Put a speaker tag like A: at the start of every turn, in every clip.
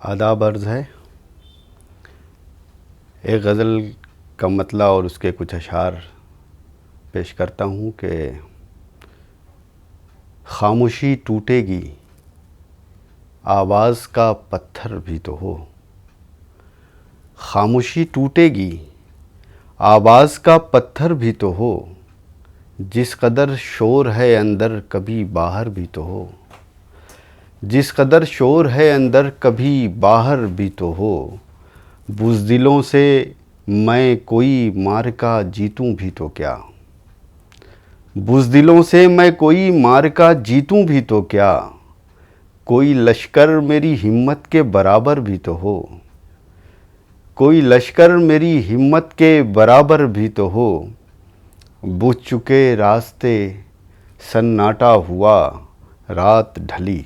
A: आदाब अर्ज़ है। एक गज़ल का मतला और उसके कुछ अशार पेश करता हूँ कि खामोशी टूटेगी, आवाज़ का पत्थर भी तो हो। खामोशी टूटेगी, आवाज़ का पत्थर भी तो हो। जिस कदर शोर है अंदर कभी बाहर भी तो हो। जिस कदर शोर है अंदर कभी बाहर भी तो हो। बुज़दिलों से मैं कोई मार्का जीतूं भी तो क्या। बुज़दिलों से मैं कोई मार्का जीतूं भी तो क्या। कोई लश्कर मेरी हिम्मत के बराबर भी तो हो। कोई लश्कर मेरी हिम्मत के बराबर भी तो हो। बुझ चुके रास्ते सन्नाटा हुआ, रात ढली।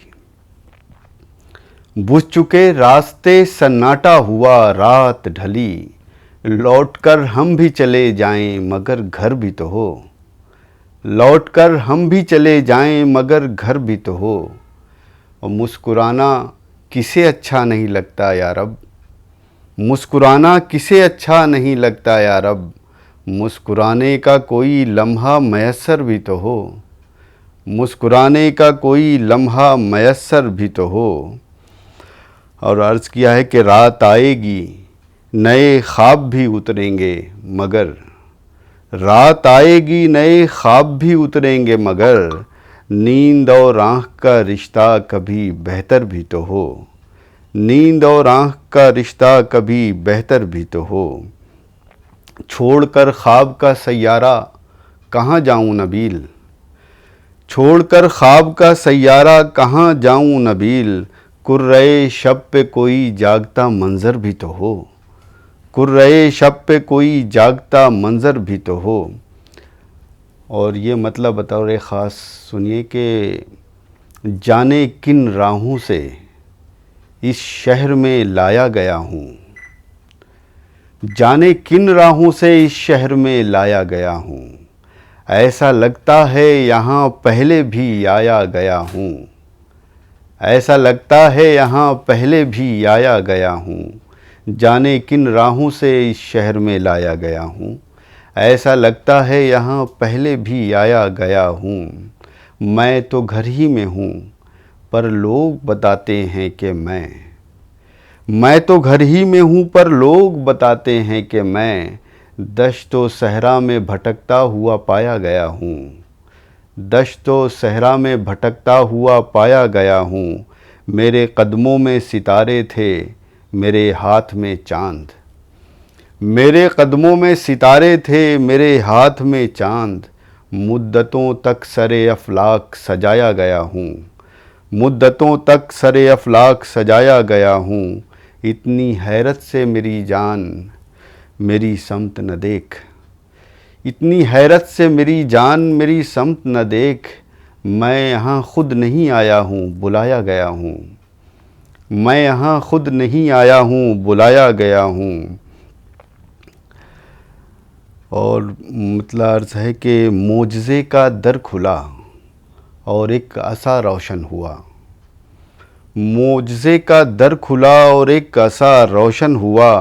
A: बुझ चुके रास्ते सन्नाटा हुआ, रात ढली। लौटकर हम भी चले जाएं मगर घर भी तो हो। लौटकर हम भी चले जाएं मगर घर भी तो हो। और मुस्कुराना किसे अच्छा नहीं लगता या रब। मुस्कुराना किसे अच्छा नहीं लगता या रब। मुस्कुराने का कोई लम्हा मयस्सर भी तो हो। मुस्कुराने का कोई लम्हा मयस्सर भी तो हो। और अर्ज़ किया है कि रात आएगी, नए ख्वाब भी उतरेंगे मगर। रात आएगी, नए ख्वाब भी उतरेंगे मगर। नींद और आँख का रिश्ता कभी बेहतर भी तो हो। नींद और आँख का रिश्ता कभी बेहतर भी तो हो। छोड़कर ख्वाब का सैयारा कहाँ जाऊँ नबील। छोड़कर ख्वाब का सैयारा कहाँ जाऊँ नबील। कुर्रे शब पे कोई जागता मंज़र भी तो हो। कुर्रे शब पे कोई जागता मंज़र भी तो हो। और ये मतलब बतौर ख़ास सुनिए कि जाने किन राहों से इस शहर में लाया गया हूँ। जाने किन राहों से इस शहर में लाया गया हूँ। ऐसा लगता है यहाँ पहले भी आया गया हूँ। ऐसा लगता है यहाँ पहले भी आया गया हूँ। जाने किन राहों से इस शहर में लाया गया हूँ। ऐसा लगता है यहाँ पहले भी आया गया हूँ। मैं तो घर ही में हूँ पर लोग बताते हैं कि मैं तो घर ही में हूँ पर लोग बताते हैं कि मैं दश्तो सहरा में भटकता हुआ पाया गया हूँ। दश्तो सहरा में भटकता हुआ पाया गया हूँ। मेरे कदमों में सितारे थे, मेरे हाथ में चाँद। मेरे कदमों में सितारे थे, मेरे हाथ में चाँद। मुद्दतों तक सरे अफलाक सजाया गया हूँ। मुद्दतों तक सरे अफलाक सजाया गया हूँ। इतनी हैरत से मेरी जान मेरी समत न देख। इतनी हैरत से मेरी जान मेरी समत न देख। मैं यहाँ खुद नहीं आया हूँ बुलाया गया हूँ। मैं यहाँ खुद नहीं आया हूँ बुलाया गया हूँ। और मतलब अर्ज़ है कि मोजज़े का दर खुला और एक असा रोशन हुआ। मोजज़े का दर खुला और एक असा रोशन हुआ।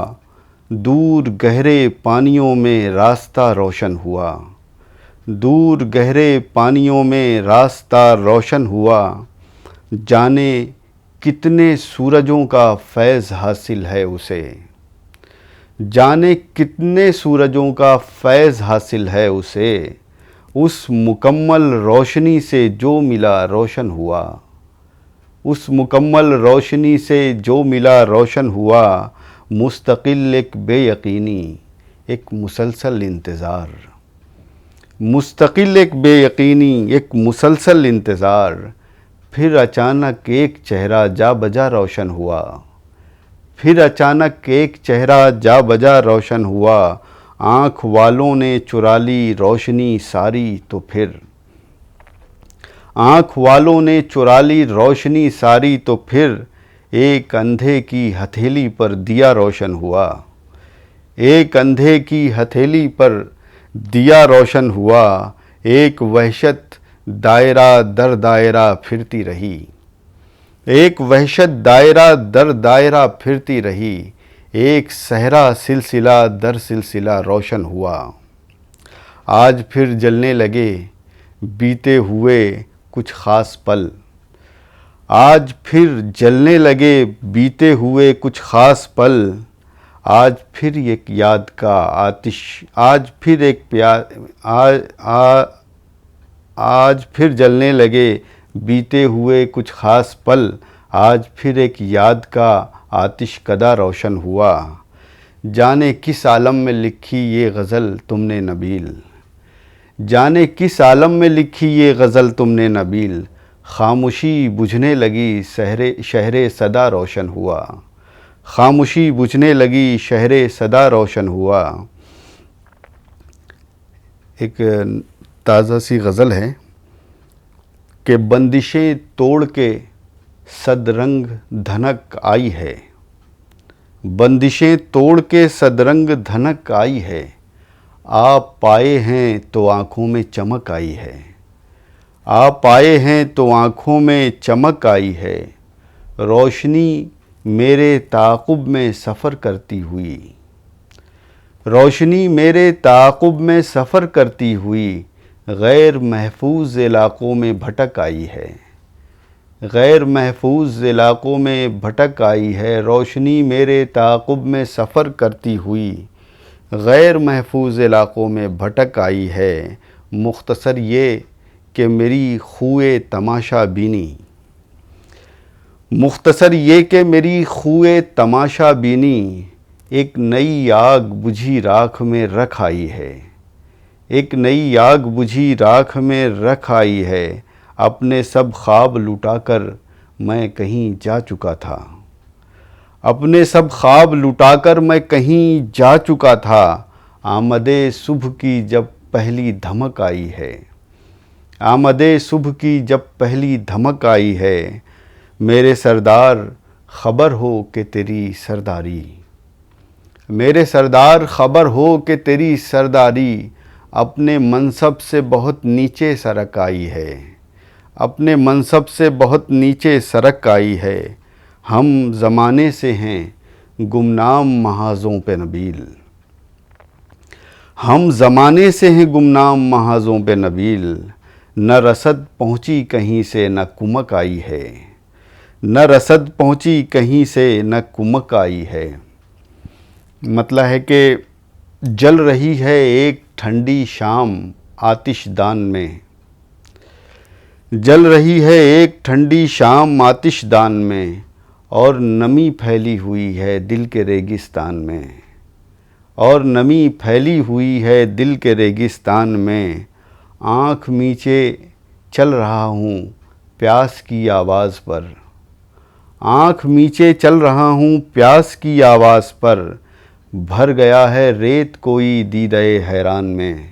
A: दूर गहरे पानियों में रास्ता रोशन हुआ। दूर गहरे पानियों में रास्ता रोशन हुआ। जाने कितने सूरजों का फैज़ हासिल है उसे। जाने कितने सूरजों का फैज़ हासिल है उसे। उस मुकम्मल रोशनी से जो मिला रोशन हुआ। उस मुकम्मल रोशनी से जो मिला रोशन हुआ। मुस्तकिल एक बेयकीनी एक मुसलसल इंतज़ार। मुस्तकिल एक बेयकीनी एक मुसलसल इंतज़ार। फिर अचानक एक चेहरा जा बजा रोशन हुआ। फिर अचानक एक चेहरा जा बजा रोशन हुआ। आँख वालों ने चुरा ली रोशनी सारी तो फिर। आँख वालों ने चुरा ली रोशनी सारी तो फिर। एक अंधे की हथेली पर दिया रोशन हुआ। एक अंधे की हथेली पर दिया रोशन हुआ। एक वहशत दायरा दर दायरा फिरती रही। एक वहशत दायरा दर दायरा फिरती रही, एक सहरा सिलसिला दर सिलसिला रोशन हुआ। आज फिर जलने लगे बीते हुए कुछ ख़ास पल, आज फिर जलने लगे बीते हुए कुछ ख़ास पल। आज फिर एक याद का आतिश, आज फिर एक प्यार, आज फिर जलने लगे बीते हुए कुछ ख़ास पल। आज फिर एक याद का आतिश कदा रोशन हुआ। जाने किस आलम में लिखी ये गज़ल तुमने नबील, जाने किस आलम में लिखी ये गज़ल तुमने नबील। खामोशी बुझने लगी शहरे सदा रोशन हुआ, खामोशी बुझने लगी शहरे सदा रोशन हुआ। एक ताज़ा सी गज़ल है कि बंदिशें तोड़ के सदरंग धनक आई है, बंदिशें तोड़ के सदरंग धनक आई है। आप पाए हैं तो आँखों में चमक आई है, आप आए हैं तो आँखों में चमक आई है। रोशनी मेरे ताक़ुब में सफ़र करती हुई, रोशनी मेरे ताक़ुब में सफ़र करती हुई गैर महफूज इलाक़ों में भटक आई है, गैर महफूज इलाक़ों में भटक आई है। रोशनी मेरे ताक़ुब में सफ़र करती हुई गैर महफूज इलाक़ों में भटक आई है। मुख्तसर ये कि मेरी खुए तमाशा बीनी, मुख्तसर ये कि मेरी खुए तमाशा बीनी एक नई आग बुझी राख में रख आई है, एक नई आग बुझी राख में रख आई है। अपने सब ख्वाब लुटाकर मैं कहीं जा चुका था, अपने सब ख्वाब लुटाकर मैं कहीं जा चुका था। आमदे सुबह की जब पहली धमक आई है, आमदे सुबह की जब पहली धमक आई है। मेरे सरदार ख़बर हो कि तेरी सरदारी, मेरे सरदार ख़बर हो कि तेरी सरदारी अपने मनसब से बहुत नीचे सरक आई है, अपने मनसब से बहुत नीचे सरक आई है। हम ज़माने से हैं गुमनाम महाज़ों पे नबील, हम ज़माने से हैं गुमनाम महाज़ों पे नबील। न रसद पहुँची कहीं से न कुमक आई है, न रसद पहुँची कहीं से न कुमक आई है। मतलब है कि जल रही है एक ठंडी शाम आतिशदान में, जल रही है एक ठंडी शाम आतिशदान में। और नमी फैली हुई है दिल के रेगिस्तान में, और नमी फैली हुई है दिल के रेगिस्तान में। आँख मीचे चल रहा हूँ प्यास की आवाज़ पर, आँख मीचे चल रहा हूँ प्यास की आवाज़ पर। भर गया है रेत कोई दीदे हैरान में,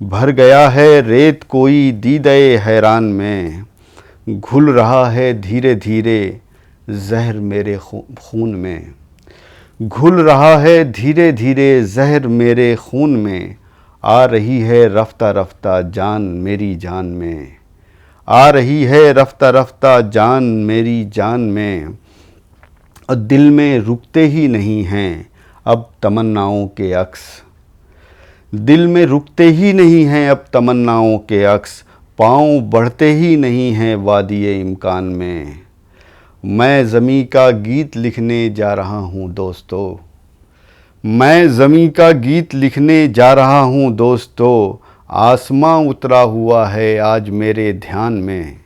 A: भर गया है रेत कोई दीदे हैरान में। घुल रहा है धीरे धीरे जहर मेरे खून में, घुल रहा है धीरे धीरे जहर मेरे खून में। आ रही है रफ्ता रफ्ता जान मेरी जान में, आ रही है रफ्ता रफ्ता जान मेरी जान में। और दिल में रुकते ही नहीं हैं अब तमन्नाओं के अक्स, दिल में रुकते ही नहीं हैं अब तमन्नाओं के अक्स। पाँव बढ़ते ही नहीं हैं वादिये इम्कान में। मैं ज़मीं का गीत लिखने जा रहा हूँ दोस्तों, मैं ज़मीं का गीत लिखने जा रहा हूँ दोस्तों। आसमां उतरा हुआ है आज मेरे ध्यान में,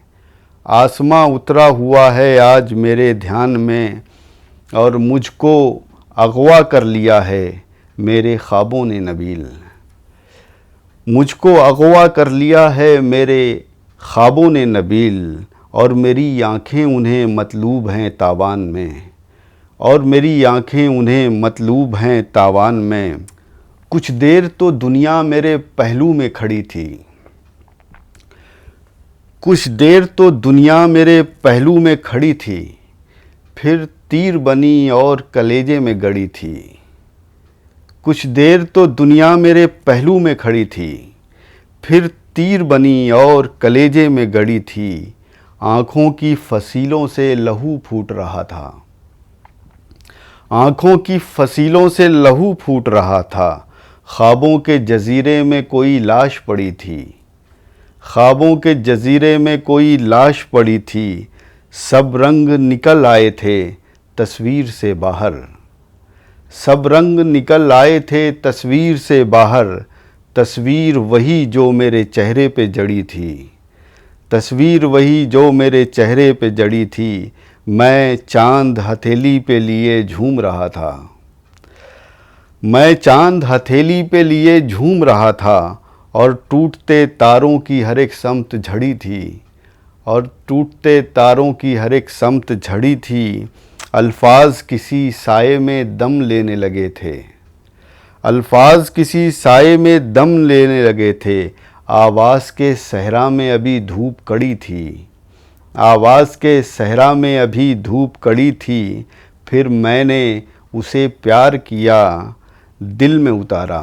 A: आसमां उतरा हुआ है आज मेरे ध्यान में। और मुझको अगवा कर लिया है मेरे ख्वाबों ने नबील, मुझको अगवा कर लिया है मेरे ख्वाबों ने नबील। और मेरी आँखें उन्हें मतलूब हैं तावान में, और मेरी आँखें उन्हें मतलूब हैं तावान में। कुछ देर तो दुनिया मेरे पहलू में खड़ी थी, कुछ देर तो दुनिया मेरे पहलू में खड़ी थी। फिर तीर बनी और कलेजे में गड़ी थी, कुछ देर तो दुनिया मेरे पहलू में खड़ी थी। फिर तीर बनी और कलेजे में गड़ी थी। आँखों की फसीलों से लहू फूट रहा था। आँखों की फसीलों से लहू फूट रहा था। ख्वाबों के जजीरे में कोई लाश पड़ी थी। ख्वाबों के जजीरे में कोई लाश पड़ी थी। सब रंग निकल आए थे तस्वीर से बाहर। सब रंग निकल आए थे तस्वीर से बाहर। तस्वीर वही जो मेरे चेहरे पे जड़ी थी। तस्वीर वही जो मेरे चेहरे पे जड़ी थी। मैं चांद हथेली पे लिए झूम रहा था। मैं चांद हथेली पे लिए झूम रहा था। और टूटते तारों की हर एक समत झड़ी थी। और टूटते तारों की हर एक समत झड़ी थी। अल्फाज किसी साए में दम लेने लगे थे। अल्फाज किसी साए में दम लेने लगे थे। आवाज़ के सहरा में अभी धूप कड़ी थी। आवाज़ के सहरा में अभी धूप कड़ी थी। फिर मैंने उसे प्यार किया, दिल में उतारा।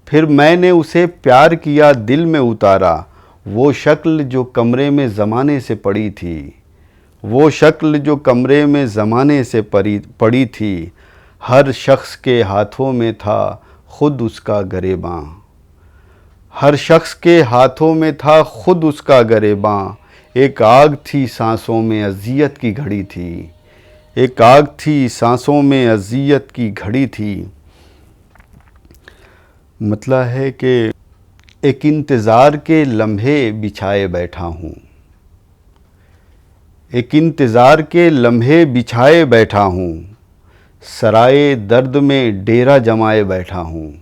A: फिर मैंने उसे प्यार किया, दिल में उतारा। वो शक्ल जो कमरे में ज़माने से पड़ी थी। वो शक्ल जो कमरे में ज़माने से पड़ी थी। हर शख्स के हाथों में था खुद उसका गरेबां। हर शख्स के हाथों में था खुद उसका गरेबां। एक आग थी सांसों में अज़ियत की घड़ी थी। एक आग थी सांसों में अज़ियत की घड़ी थी। मतलब है कि एक इंतज़ार के लम्हे बिछाए बैठा हूँ। एक इंतज़ार के लम्हे बिछाए बैठा हूँ। सराए दर्द में डेरा जमाए बैठा हूँ।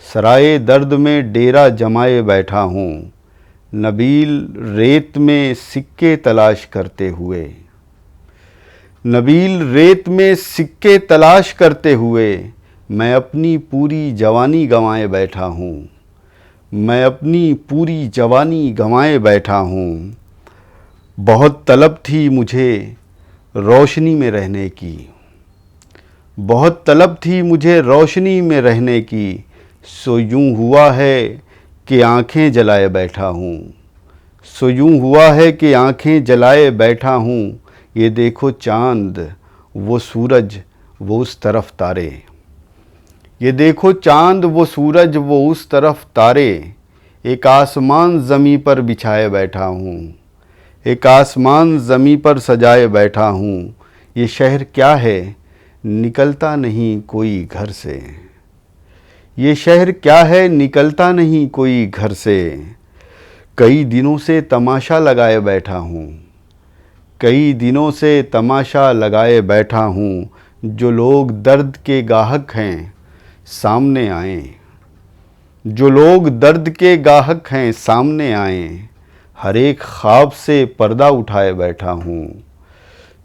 A: सराए दर्द में डेरा जमाए बैठा हूँ। नबील रेत में सिक्के तलाश करते हुए। नबील रेत में सिक्के तलाश करते हुए। मैं अपनी पूरी जवानी गंवाए बैठा हूँ। मैं अपनी पूरी जवानी गंवाए बैठा हूँ। बहुत तलब थी मुझे रोशनी में रहने की। बहुत तलब थी मुझे रोशनी में रहने की। सो यूँ हुआ है कि आँखें जलाए बैठा हूँ। सो यूँ हुआ है कि आँखें जलाए बैठा हूँ। ये देखो चाँद वो सूरज वो उस तरफ तारे। ये देखो चाँद वो सूरज वो उस तरफ तारे। एक आसमान ज़मीं पर बिछाए बैठा हूँ। एक आसमान ज़मीं पर सजाए बैठा हूँ। ये शहर क्या है निकलता नहीं कोई घर से। ये शहर क्या है निकलता नहीं कोई घर से। कई दिनों से तमाशा लगाए बैठा हूँ। कई दिनों से तमाशा लगाए बैठा हूँ। जो लोग दर्द के गाहक हैं सामने आएं। जो लोग दर्द के गाहक हैं सामने आएं। हर एक ख्वाब से पर्दा उठाए बैठा हूँ।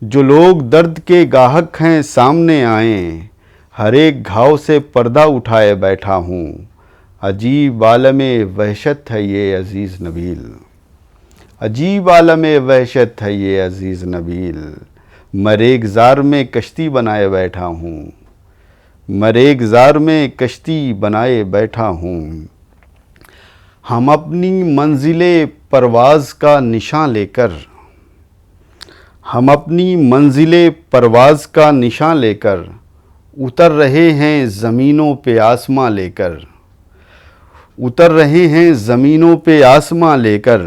A: जो लोग दर्द के गाहक हैं सामने आएं। हर एक घाव से पर्दा उठाए बैठा हूँ। अजीब आलमे वहशत है ये अज़ीज़ नबील। अजीब आलमे वहशत है ये अज़ीज़ नबील। मरेगज़ार में कश्ती बनाए बैठा हूँ। मरेगज़ार में कश्ती बनाए बैठा हूँ। हम अपनी मंजिले परवाज़ का निशान लेकर। हम अपनी मंजिले परवाज़ का निशान लेकर। उतर रहे हैं ज़मीनों पे आसमां लेकर। उतर रहे हैं ज़मीनों पे आसमां लेकर।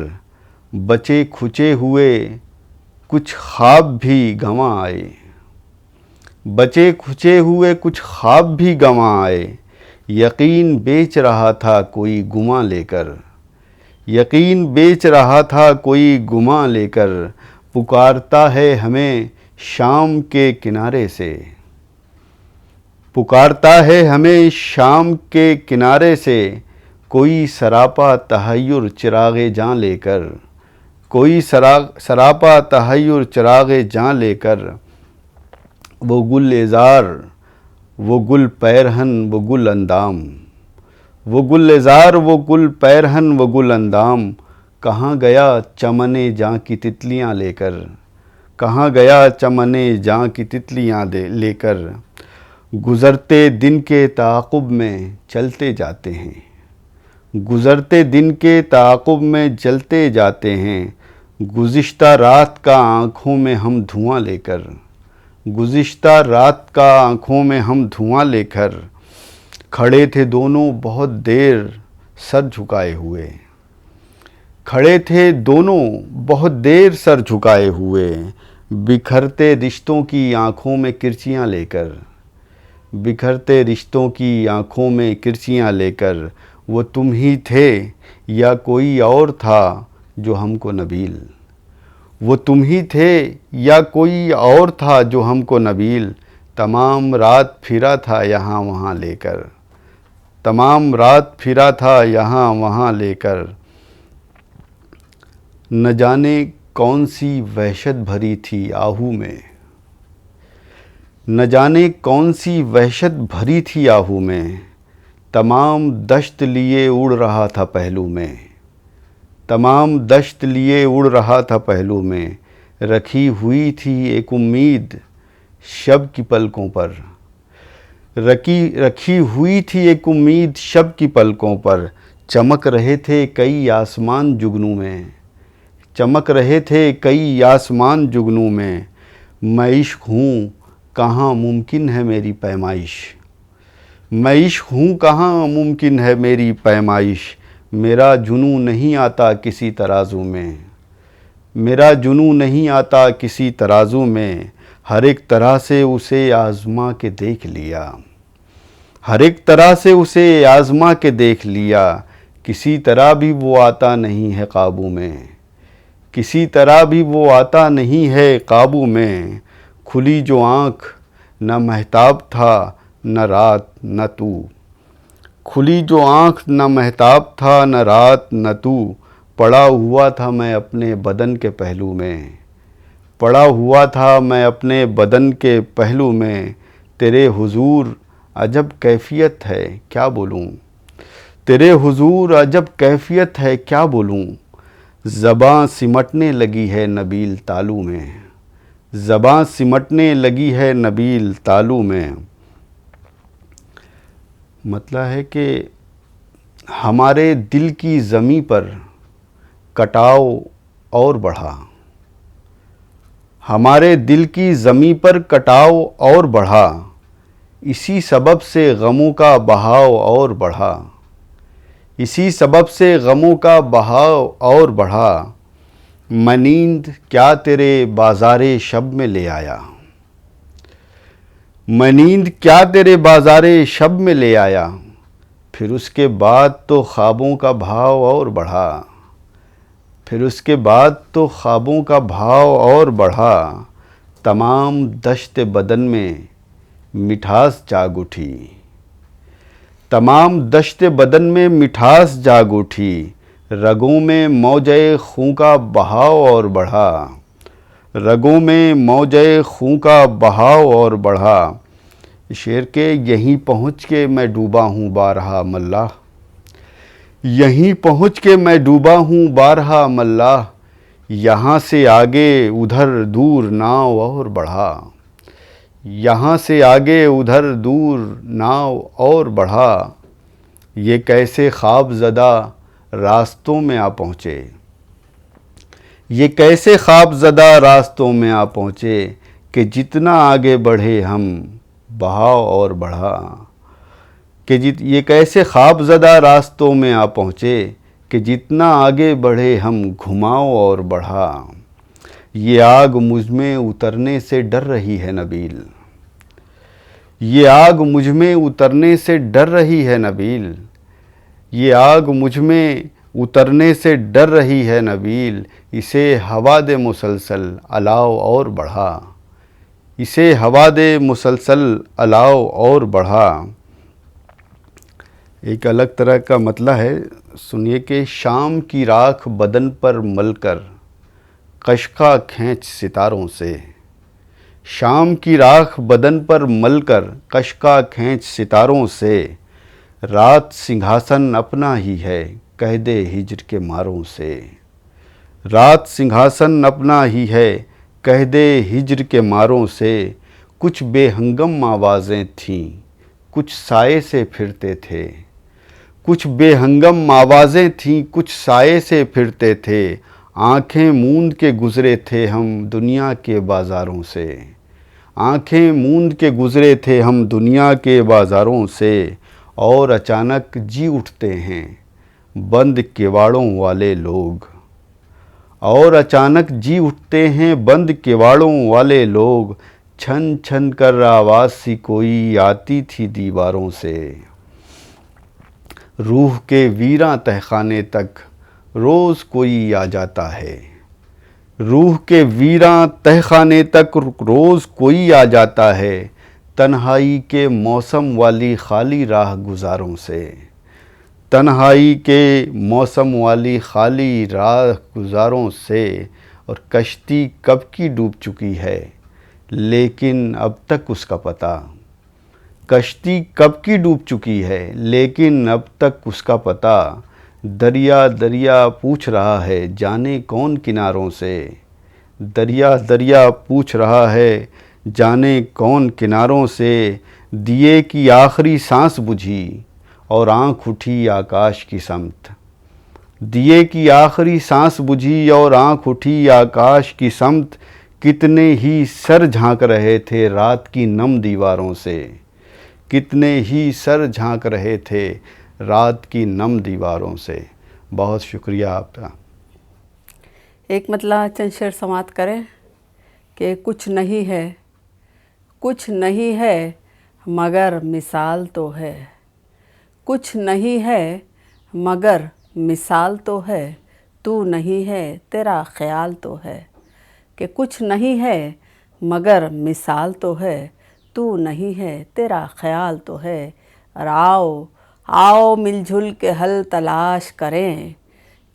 A: बचे खुचे हुए कुछ ख्वाब भी गंवा आए। बचे खुचे हुए कुछ ख्वाब भी गंवा आए। यकीन बेच रहा था कोई गुमा लेकर। यकीन बेच रहा था कोई गुमा लेकर। पुकारता है हमें शाम के किनारे से। पुकारता है हमें शाम के किनारे से। कोई सरापा तहय्युर चिरागे जान लेकर। कोई सरापा तहय्युर चिरागे जान लेकर। वो गुल एज़ार वो गुल पैरहन वो गुल अंदाम। वो गुल एज़ार वो गुल पैरहन वो गुल अंदाम। कहाँ गया चमने जाँ की तितलियाँ लेकर। कहाँ गया चमने जाँ की तितलियाँ लेकर। गुज़रते दिन के ताक़ुब में चलते जाते हैं। गुज़रते दिन के ताक़ुब में चलते जाते हैं। गुज़िश्ता रात का आँखों में हम धुआं लेकर, गुज़िश्ता रात का आँखों में हम धुआं लेकर खड़े थे दोनों बहुत देर सर झुकाए हुए, खड़े थे दोनों बहुत देर सर झुकाए हुए, बिखरते रिश्तों की आँखों में किरचियाँ लेकर, बिखरते रिश्तों की आँखों में किरचियाँ लेकर। वो तुम ही थे या कोई और था जो हमको नबील, वो तुम ही थे या कोई और था जो हमको नबील। तमाम रात फिरा था यहाँ वहाँ लेकर, तमाम रात फिरा था यहाँ वहाँ लेकर। न जाने कौन सी वहशत भरी थी आहू में, न जाने कौन सी वहशत भरी थी आहू में। तमाम दश्त लिए उड़ रहा था पहलू में, तमाम दश्त लिए उड़ रहा था पहलू में। रखी हुई थी एक उम्मीद शब की पलकों पर, रखी हुई थी एक उम्मीद शब की पलकों पर। चमक रहे थे कई आसमान जुगनू में, चमक रहे थे कई आसमान जुगनू में। मैं इश्क हूँ कहाँ मुमकिन है मेरी पैमाइश, मैं इश्क हूँ कहाँ मुमकिन है मेरी पैमाइश। मेरा जुनू नहीं आता किसी तराजू में, मेरा जुनू नहीं आता किसी तराजू में। हर एक तरह से उसे आज़मा के देख लिया, हर एक तरह से उसे आज़मा के देख लिया। किसी तरह भी वो आता नहीं है काबू में, किसी तरह भी वो आता नहीं है काबू में। खुली जो आँख न महताब था न रात न तू, खुली जो आँख न महताब था न रात न तू। पड़ा हुआ था मैं अपने बदन के पहलू में, पड़ा हुआ था मैं अपने बदन के पहलू में। तेरे हुजूर अजब कैफियत है क्या बोलूँ, तेरे हुजूर अजब कैफियत है क्या बोलूँ। ज़बां सिमटने लगी है नबील तालू में, ज़बां सिमटने लगी है नबील तालू में। मतलब है कि हमारे दिल की ज़मीं पर कटाव और बढ़ा, हमारे दिल की ज़मीं पर कटाव और बढ़ा। इसी सबब से गमों का बहाव और बढ़ा, इसी सबब से गमों का बहाव और बढ़ा। मैं नींद क्या तेरे बाज़ारे शब में ले आया, मैं नींद क्या तेरे बाज़ारे शब में ले आया। फिर उसके बाद तो ख्वाबों का भाव और बढ़ा, फिर उसके बाद तो ख्वाबों का भाव और बढ़ा। तमाम दश्त बदन में मिठास जाग उठी, तमाम दश्त बदन में मिठास जाग उठी। रगों में मौजे खूं का बहाव और बढ़ा, रगों में मौजे खूं का बहाव और बढ़ा। शेर के यहीं पहुँच के मैं डूबा हूँ बारहा मल्लाह, यहीं पहुँच के मैं डूबा हूँ बारहा मल्लाह। यहाँ से आगे उधर दूर नाव और बढ़ा, यहाँ से आगे उधर दूर नाव और बढ़ा। ये कैसे ख्वाब ज़दा रास्तों में आ पहुँचे, ये कैसे ख्वाब ज़दा रास्तों में आ पहुँचे। कि जितना आगे बढ़े हम बहाव और बढ़ा, कि ये कैसे ख्वाब ज़दा रास्तों में आ पहुँचे। कि जितना आगे बढ़े हम घुमाओ और बढ़ा। ये आग मुझ में उतरने से डर रही है नबील, ये आग मुझ में उतरने से डर रही है नबील, ये आग मुझ में उतरने से डर रही है नबील। इसे हवा दे मुसलसल अलाव और बढ़ा, इसे हवा दे मुसलसल अलाव और बढ़ा। एक अलग तरह का मतलब है, सुनिए कि शाम की राख बदन पर मलकर कशका खींच सितारों से, शाम की राख बदन पर मलकर कशका खींच सितारों से। रात सिंहासन अपना ही है कह दे हिज्र के मारों से, रात सिंहासन अपना ही है कह दे हिज्र के मारों से। कुछ बेहंगम आवाज़ें थीं कुछ साए से फिरते थे, कुछ बेहंगम आवाज़ें थीं कुछ साए से फिरते थे। आँखें मूंद के गुज़रे थे हम दुनिया के बाज़ारों से, आँखें मूंद के गुज़रे थे हम दुनिया के बाज़ारों से, और अचानक जी उठते हैं बंद किवाड़ों वाले लोग, और अचानक जी उठते हैं बंद किवाड़ों वाले लोग। छन छन कर आवाज़ सी कोई आती थी दीवारों से, रूह के वीरां तहखाने तक रोज़ कोई आ जाता है, रूह के वीरां तहखाने तक रोज़ कोई आ जाता है। तन्हाई के मौसम वाली खाली राह गुज़ारों से, तन्हाई के मौसम वाली खाली राह गुज़ारों से। और कश्ती कब की डूब चुकी है लेकिन अब तक उसका पता, कश्ती कब की डूब चुकी है लेकिन अब तक उसका पता। दरिया दरिया पूछ रहा है जाने कौन किनारों से, दरिया दरिया पूछ रहा है जाने कौन किनारों से। दिए की आखिरी सांस बुझी और आँख उठी आकाश की समत, दिए की आखिरी सांस बुझी और आँख उठी आकाश की समत। कितने ही सर झांक रहे थे रात की नम दीवारों से, कितने ही सर झांक रहे थे रात की नम दीवारों से। बहुत शुक्रिया आपका।
B: एक मतलब चंद शेर समाप्त करें कि कुछ नहीं है, कुछ नहीं है मगर मिसाल तो है, कुछ नहीं है मगर मिसाल तो है। तू नहीं है तेरा ख्याल तो है, कि कुछ नहीं है मगर मिसाल तो है। तू नहीं है तेरा ख्याल तो है। और आओ आओ मिलजुल के हल तलाश करें,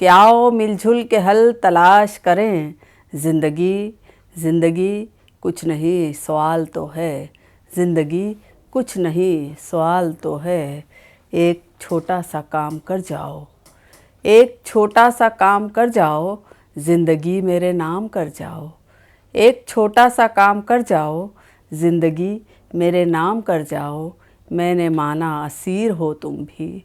B: कि आओ मिलजुल के हल तलाश करें। ज़िंदगी ज़िंदगी कुछ नहीं सवाल तो है, ज़िंदगी कुछ नहीं सवाल तो है। एक छोटा सा काम कर जाओ, एक छोटा सा काम कर जाओ, ज़िंदगी मेरे नाम कर जाओ। एक छोटा सा काम कर जाओ, ज़िंदगी मेरे नाम कर जाओ। मैंने माना असीर हो तुम भी,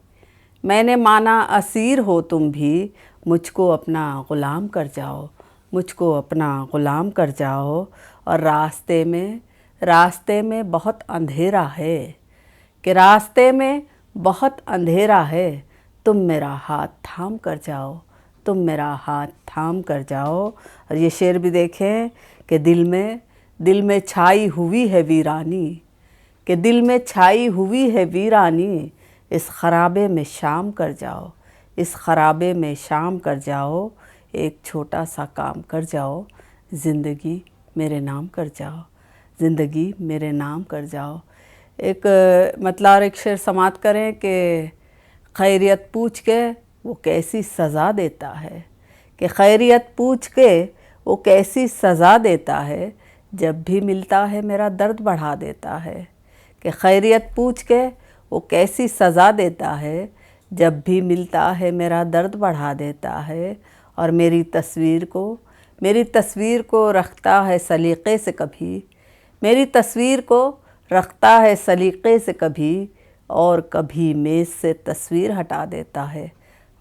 B: मैंने माना असीर हो तुम भी। मुझको अपना ग़ुलाम कर जाओ, मुझको अपना ग़ुलाम कर जाओ। और रास्ते में बहुत अंधेरा है, कि रास्ते में बहुत अंधेरा है। तुम मेरा हाथ थाम कर जाओ, तुम मेरा हाथ थाम कर जाओ। और ये शेर भी देखें कि दिल में छाई हुई है वीरानी, कि दिल में छाई हुई है वीरानी। इस खराबे में शाम कर जाओ, इस खराबे में शाम कर जाओ। एक छोटा सा काम कर जाओ, ज़िंदगी मेरे नाम कर जाओ, ज़िंदगी मेरे नाम कर जाओ। एक मतलब एक शेर समाप्त करें कि खैरियत पूछ के वो कैसी सज़ा देता है, कि खैरियत पूछ के वो कैसी सज़ा देता है। जब भी मिलता है मेरा दर्द बढ़ा देता है, कि खैरियत पूछ के वो कैसी सज़ा देता है। जब भी मिलता है मेरा दर्द बढ़ा देता है। और मेरी तस्वीर को रखता है सलीक़े से कभी, मेरी तस्वीर को रखता है सलीक़े से कभी। और कभी मेज़ से तस्वीर हटा देता है,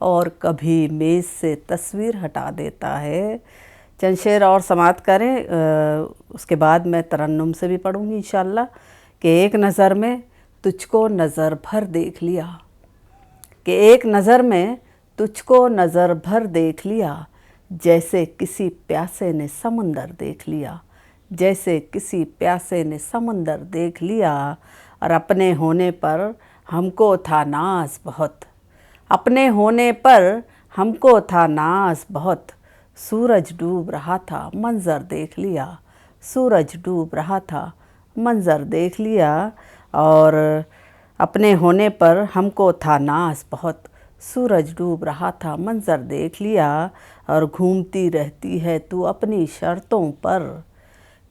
B: और कभी मेज़ से तस्वीर हटा देता है। चंद शेर और समाप्त करें, उसके बाद मैं तरन्नुम से भी पढ़ूँगी इंशाअल्लाह। कि एक नज़र में तुझको नज़र भर देख लिया, कि एक नज़र में तुझको नज़र भर देख लिया। जैसे किसी प्यासे ने समंदर देख लिया, जैसे किसी प्यासे ने समंदर देख लिया। और अपने होने पर हमको था नाज बहुत, अपने होने पर हमको था नाज बहुत। सूरज डूब रहा था मंज़र देख लिया, सूरज डूब रहा था मंज़र देख लिया। और अपने होने पर हमको था नाज बहुत, सूरज डूब रहा था मंज़र देख लिया। और घूमती रहती है तू अपनी शर्तों पर,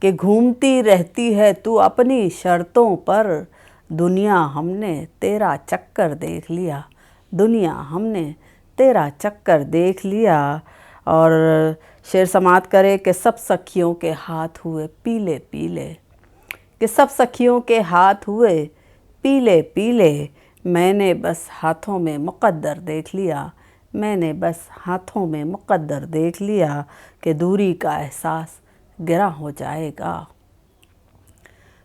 B: कि घूमती रहती है तू अपनी शर्तों पर। दुनिया हमने तेरा चक्कर देख लिया, दुनिया हमने तेरा चक्कर देख लिया। और शेर समाप्त करे कि सब सखियों के हाथ हुए पीले पीले, कि सब सखियों के हाथ हुए पीले पीले। मैंने बस हाथों में मुक़द्दर देख लिया, मैंने बस हाथों में मुक़द्दर देख लिया कि दूरी का एहसास गिरा हो जाएगा।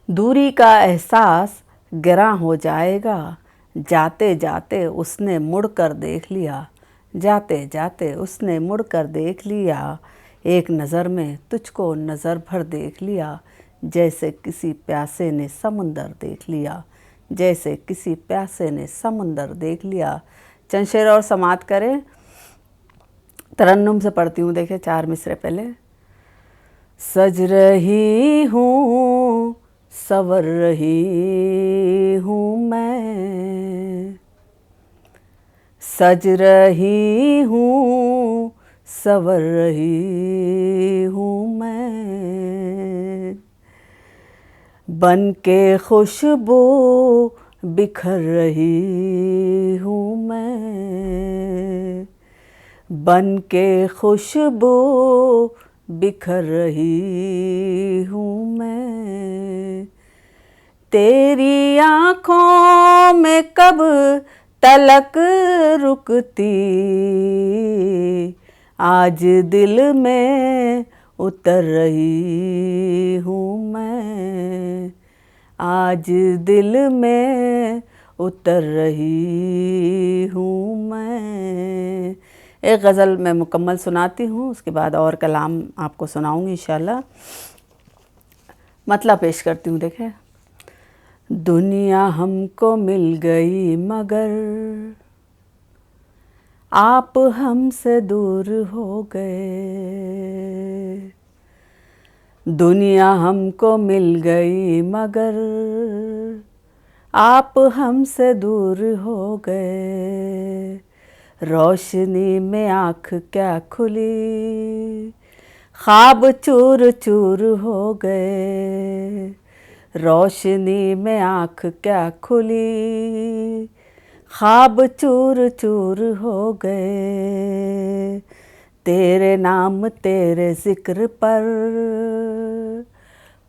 B: दूरी का एहसास गिरा हो जाएगा। जाते जाते उसने मुड़ कर देख लिया। जाते जाते उसने मुड़ कर देख लिया। एक नज़र में तुझको नज़र भर देख लिया। जैसे किसी प्यासे ने समुंदर देख लिया। जैसे किसी प्यासे ने समुंदर देख लिया। चंद शेर और समात करें। तरन्नुम से पढ़ती हूँ, देखे 4 मिसरे पहले। सज रही हूँ सवर रही हूँ मैं, सज रही हूँ सवर रही हूँ मैं, बन के खुशबू बिखर रही हूँ मैं, बन के खुशबू बिखर रही हूँ मैं। तेरी आँखों में कब तलक रुकती, आज दिल में उतर रही हूँ मैं, आज दिल में उतर रही हूँ मैं। एक गज़ल मैं मुकम्मल सुनाती हूँ, उसके बाद और कलाम आपको सुनाऊंगी इंशाल्लाह। मतलब पेश करती हूँ, देखें। दुनिया हमको मिल गई मगर आप हमसे दूर हो गए। दुनिया हमको मिल गई मगर आप हमसे दूर हो गए। रोशनी में आँख क्या खुली, ख्वाब चूर चूर हो गए। रोशनी में आँख क्या खुली, ख्वाब चूर चूर हो गए। तेरे नाम तेरे ज़िक्र पर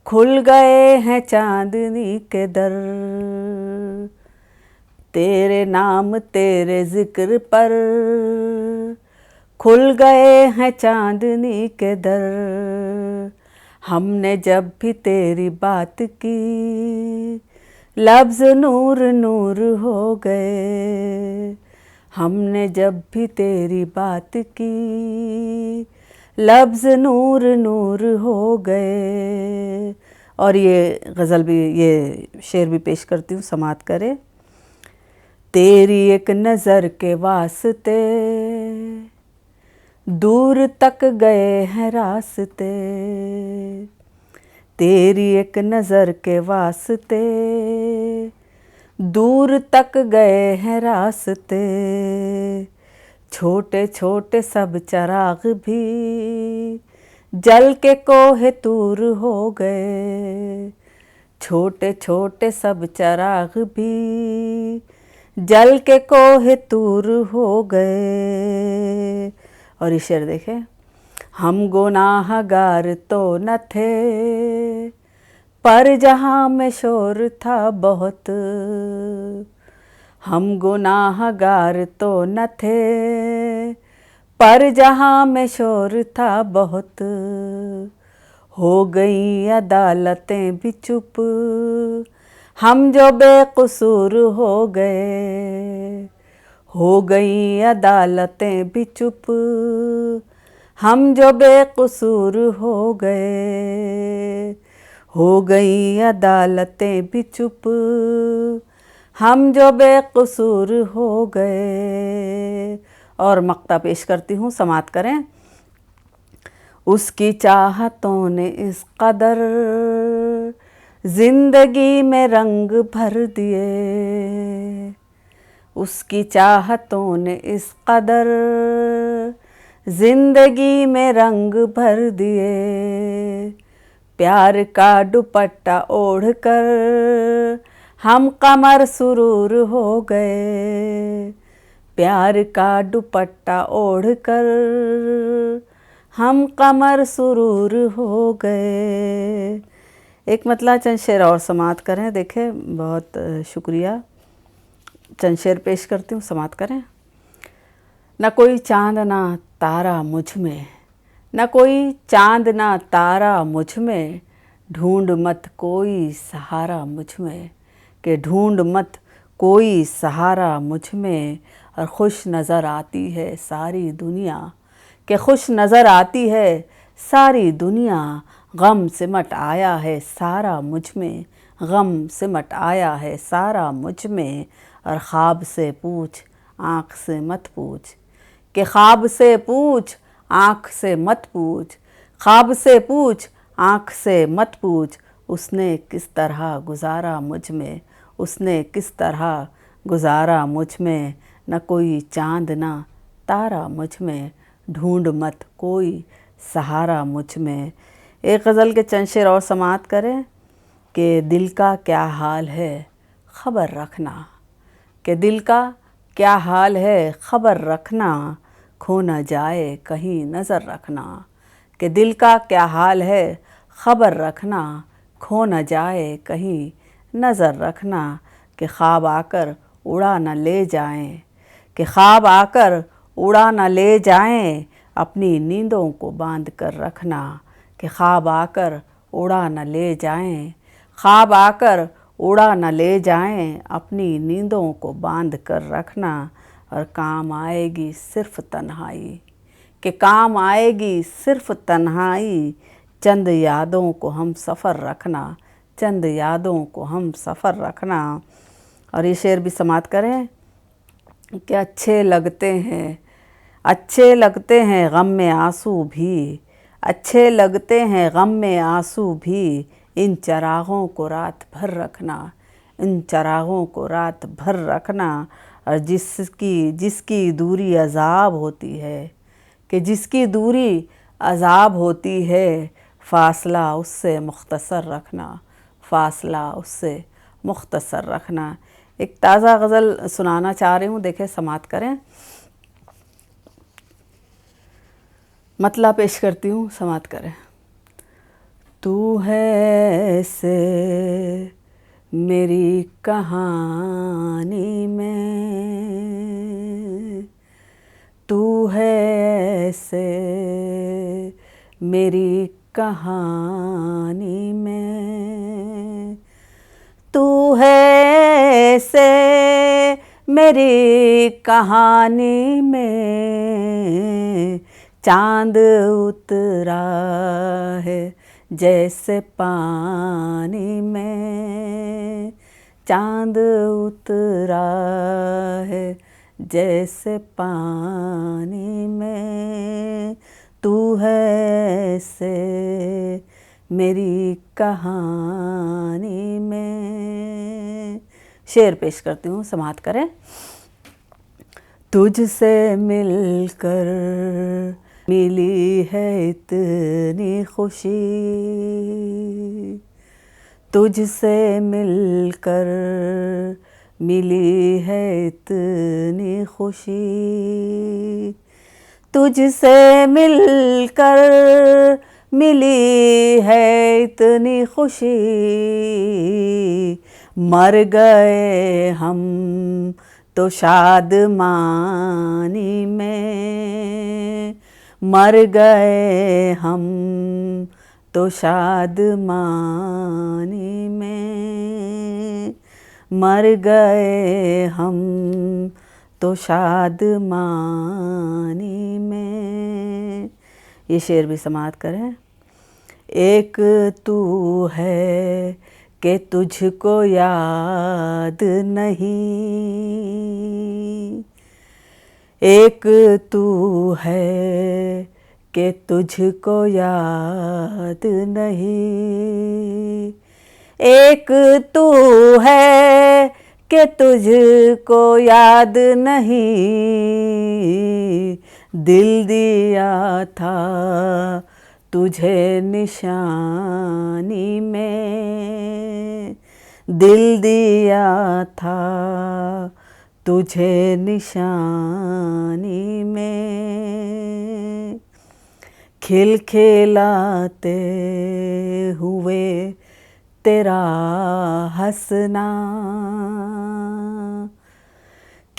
B: खुल गए हैं चांदनी के दर। तेरे नाम तेरे ज़िक्र पर खुल गए हैं चांदनी के दर। हमने जब भी तेरी बात की, लफ्ज़ नूर नूर हो गए। हमने जब भी तेरी बात की, लफ्ज़ नूर नूर हो गए। और ये गज़ल भी, ये शेर भी पेश करती हूँ, समात करे। तेरी एक नज़र के वास्ते दूर तक गए हैं रास्ते। तेरी एक नज़र के वास्ते दूर तक गए हैं रास्ते। छोटे छोटे सब चिराग भी जल के कोहे तूर हो गए। छोटे छोटे सब चिराग भी जल के कोहे तूर हो गए। और ये शेर देखे। हम गुनाहगार तो न थे, पर जहाँ में शोर था बहुत। हम गुनाहगार तो न थे, पर जहाँ में शोर था बहुत। हो गई अदालतें भी चुप, हम जो बेकसूर हो गए। हो गई अदालतें भी चुप, हम जो बेकसूर हो गए। हो गई अदालतें भी चुप, हम जो बेकसूर हो गए। और मक्ता पेश करती हूँ, समात करें। उसकी चाहतों ने इस कदर जिंदगी में रंग भर दिए। उसकी चाहतों ने इस कदर जिंदगी में रंग भर दिए। प्यार का दुपट्टा ओढ़ कर हम कमर सुरूर हो गए। प्यार का दुपट्टा ओढ़ कर हम कमर सुरूर हो गए। एक मतलब चंद शेर और समात करें, देखें। बहुत शुक्रिया। चंद शेर पेश करती हूँ, समात करें। न कोई चांद ना तारा मुझ में, न कोई चांद ना तारा मुझ में, ढूंढ मत कोई सहारा मुझ में, कि ढूंढ मत कोई सहारा मुझ में। और खुश नज़र आती है सारी दुनिया, कि खुश नज़र आती है सारी दुनिया। गम सिमट आया है सारा मुझ में, गम सिमट आया है सारा मुझ में। और ख्वाब से पूछ आँख से मत पूछ, कि ख्वाब से पूछ आँख से मत पूछ, ख्वाब से पूछ आँख से मत पूछ। उसने किस तरह गुजारा मुझ में, उसने किस तरह गुजारा मुझ में। न कोई चांद ना तारा मुझ में, ढूंढ मत कोई सहारा मुझ में। एक गज़ल के चंद शेर और समाअत करें कि दिल का क्या हाल है ख़बर रखना, कि दिल का क्या हाल है ख़बर रखना, खो न जाए कहीं नज़र रखना। कि दिल का क्या हाल है ख़बर रखना, खो न जाए कहीं नज़र रखना। कि ख्वाब आकर उड़ा न ले जाएं, कि ख्वाब आकर उड़ा न ले जाएं, अपनी नींदों को बांध कर रखना। कि ख्वाब आकर उड़ा न ले जाएं, ख्वाब आकर उड़ा न ले जाएं, अपनी नींदों को बांध कर रखना। और काम आएगी सिर्फ तन्हाई, कि काम आएगी सिर्फ तन्हाई, चंद यादों को हम सफ़र रखना, चंद यादों को हम सफ़र रखना। और ये शेर भी समाअत करें कि अच्छे लगते हैं, अच्छे लगते हैं गम में आंसू भी, अच्छे लगते हैं गम में आंसू भी। इन चरागों को रात भर रखना, इन चरागों को रात भर रखना। और जिसकी दूरी अज़ाब होती है, कि जिसकी दूरी अज़ाब होती है, फ़ासला उससे मुख्तसर रखना, फ़ासला उससे मुख्तसर रखना। एक ताज़ा गज़ल सुनाना चाह रही हूँ, देखें समाअत करें। मतला पेश करती हूँ, समाअत करें। तू है ऐसे मेरी कहानी में, तू है ऐसे मेरी कहानी में, तू है ऐसे मेरी कहानी में। चांद उतरा है जैसे पानी में, चांद उतरा है जैसे पानी में। तू है ऐसे मेरी कहानी में। शेर पेश करती हूँ, समाअत करें। तुझसे मिलकर मिली है इतनी खुशी, तुझसे मिलकर मिली है इतनी खुशी, तुझसे मिलकर मिली है इतनी खुशी। मर गए हम तो शादमानी में, मर गए हम तो शादमानी में, मर गए हम तो शादमानी में। ये शेर भी समाअत करें। एक तू है कि तुझको याद नहीं, एक तू है कि तुझको याद नहीं, एक तू है कि तुझको याद नहीं। दिल दिया था तुझे निशानी में, दिल दिया था तुझे निशानी में। खिलखिलाते हुए तेरा हंसना,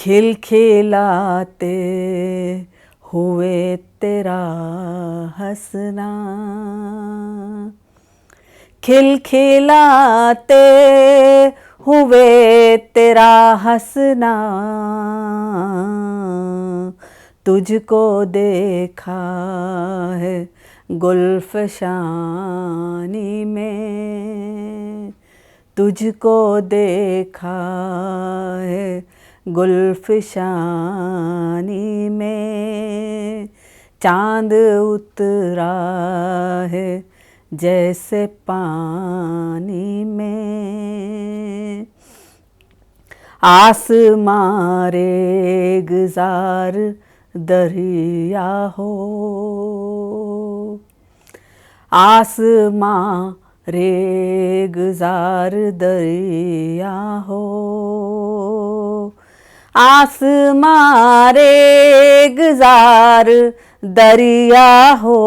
B: खिलखिलाते हुए तेरा हंसना, खिलखिलाते हुए तेरा हंसना, तुझको देखा है गुलफशानी में, तुझको देखा है गुलफशानी में, चांद उतरा है जैसे पानी में, आसमां रेगज़ार दरिया हो, आसमां रेगज़ार दरिया हो, आसमां रेगज़ार दरिया हो,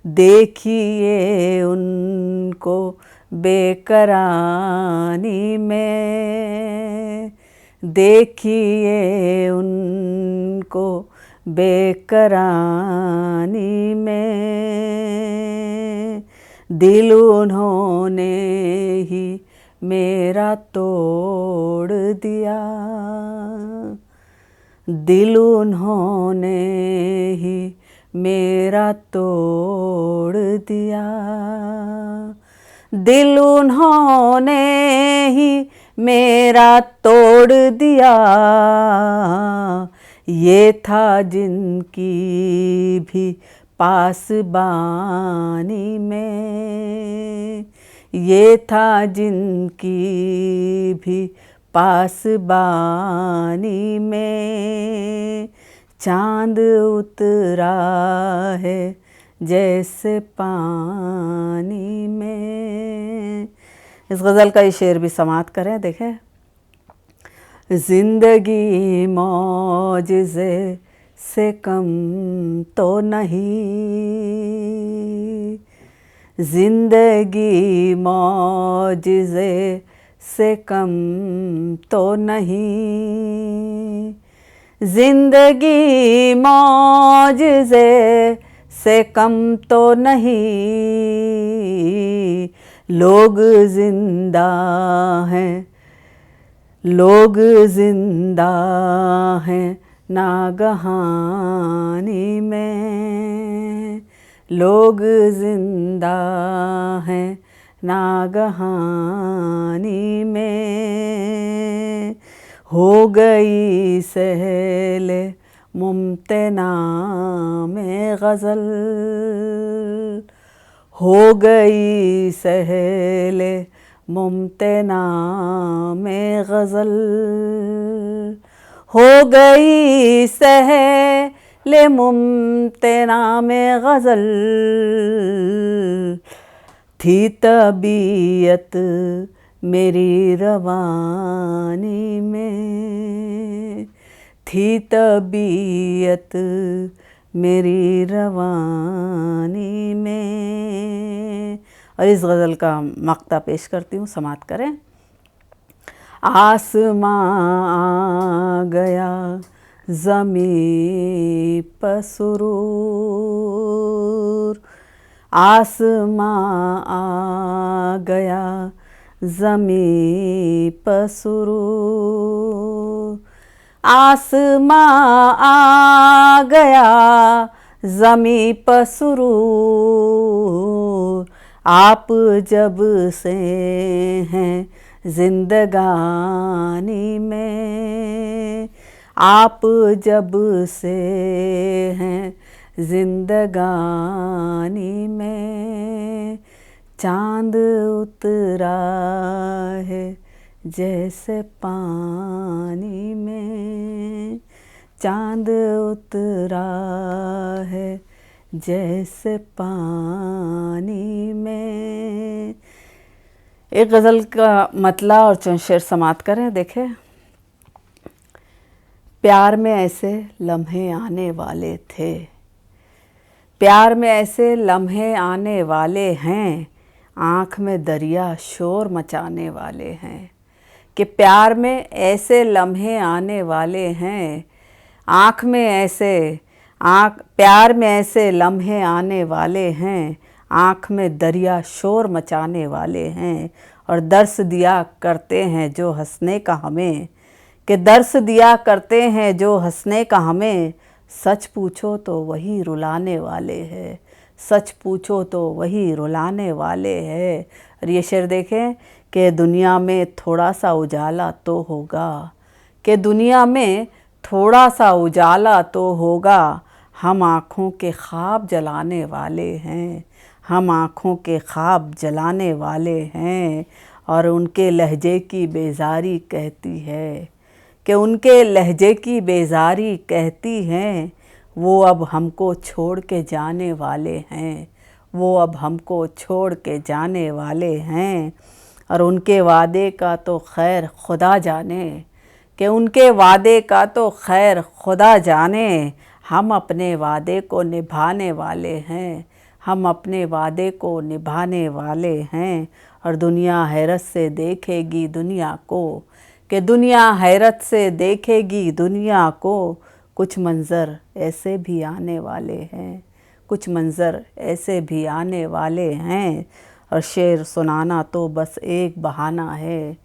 B: देखिए उनको बेकरानी में, देखिए उनको बेकरानी में, दिल उन्होंने ही मेरा तोड़ दिया, दिल उन्होंने ही मेरा तोड़ दिया, दिल उन्होंने ही मेरा तोड़ दिया, ये था जिनकी भी पासबानी में, ये था जिनकी भी पासबानी में, चांद उतरा है जैसे पानी में। इस गज़ल का ये शेर भी समाप्त करें। देखें, जिंदगी मौजज़े से कम तो नहीं, जिंदगी मौजज़े से कम तो नहीं, जिंदगी मौजज़े से कम तो नहीं, लोग जिंदा हैं, लोग जिंदा हैं नागहानी में, लोग जिंदा हैं नागहानी में, हो गई सहले मुमतना में गज़ल, हो गई सहले मुमतना में गज़ल, हो गई सहले मुमतना में गज़ल, थी तबीयत मेरी रवानी में, थी तबीयत मेरी रवानी में। और इस गज़ल का मक़ता पेश करती हूँ, समाप्त करें। आसमां आ गया ज़मीं पर सुरूर, आसमां आ गया ज़मीं पर सुरूर, आसमां आ गया ज़मीं पर सुरूर, आप जब से हैं जिंदगानी में, आप जब से हैं जिंदगानी में, चांद उतरा है जैसे पानी में, चांद उतरा है जैसे पानी में। एक गज़ल का मतला और चंद शेर समाप्त करें। देखें, प्यार में ऐसे लम्हे आने वाले थे, प्यार में ऐसे लम्हे आने वाले हैं, आँख में दरिया शोर मचाने वाले हैं, कि प्यार में ऐसे लम्हे आने वाले हैं, प्यार में ऐसे लम्हे आने वाले हैं, आँख में दरिया शोर मचाने वाले हैं। और दर्स दिया करते हैं जो हंसने का हमें, कि दर्स दिया करते हैं जो हंसने का हमें, सच पूछो तो वही रुलाने वाले हैं, सच पूछो तो वही रुलाने वाले हैं। और ये शेर देखें कि दुनिया में थोड़ा सा उजाला तो होगा, कि दुनिया में थोड़ा सा उजाला तो होगा, हम आँखों के ख्वाब जलाने वाले हैं, हम आँखों के ख्वाब जलाने वाले हैं। और उनके लहजे की बेजारी कहती है, कि उनके लहजे की बेजारी कहती हैं, वो अब हमको छोड़ के जाने वाले हैं, वो अब हमको छोड़ के जाने वाले हैं। और उनके वादे का तो खैर खुदा जाने, कि उनके वादे का तो खैर खुदा जाने, हम अपने वादे को निभाने वाले हैं, हम अपने वादे को निभाने वाले हैं। और दुनिया हैरत से देखेगी दुनिया को, कि दुनिया हैरत से देखेगी दुनिया को, कुछ मंज़र ऐसे भी आने वाले हैं, कुछ मंज़र ऐसे भी आने वाले हैं। और शेर सुनाना तो बस एक बहाना है,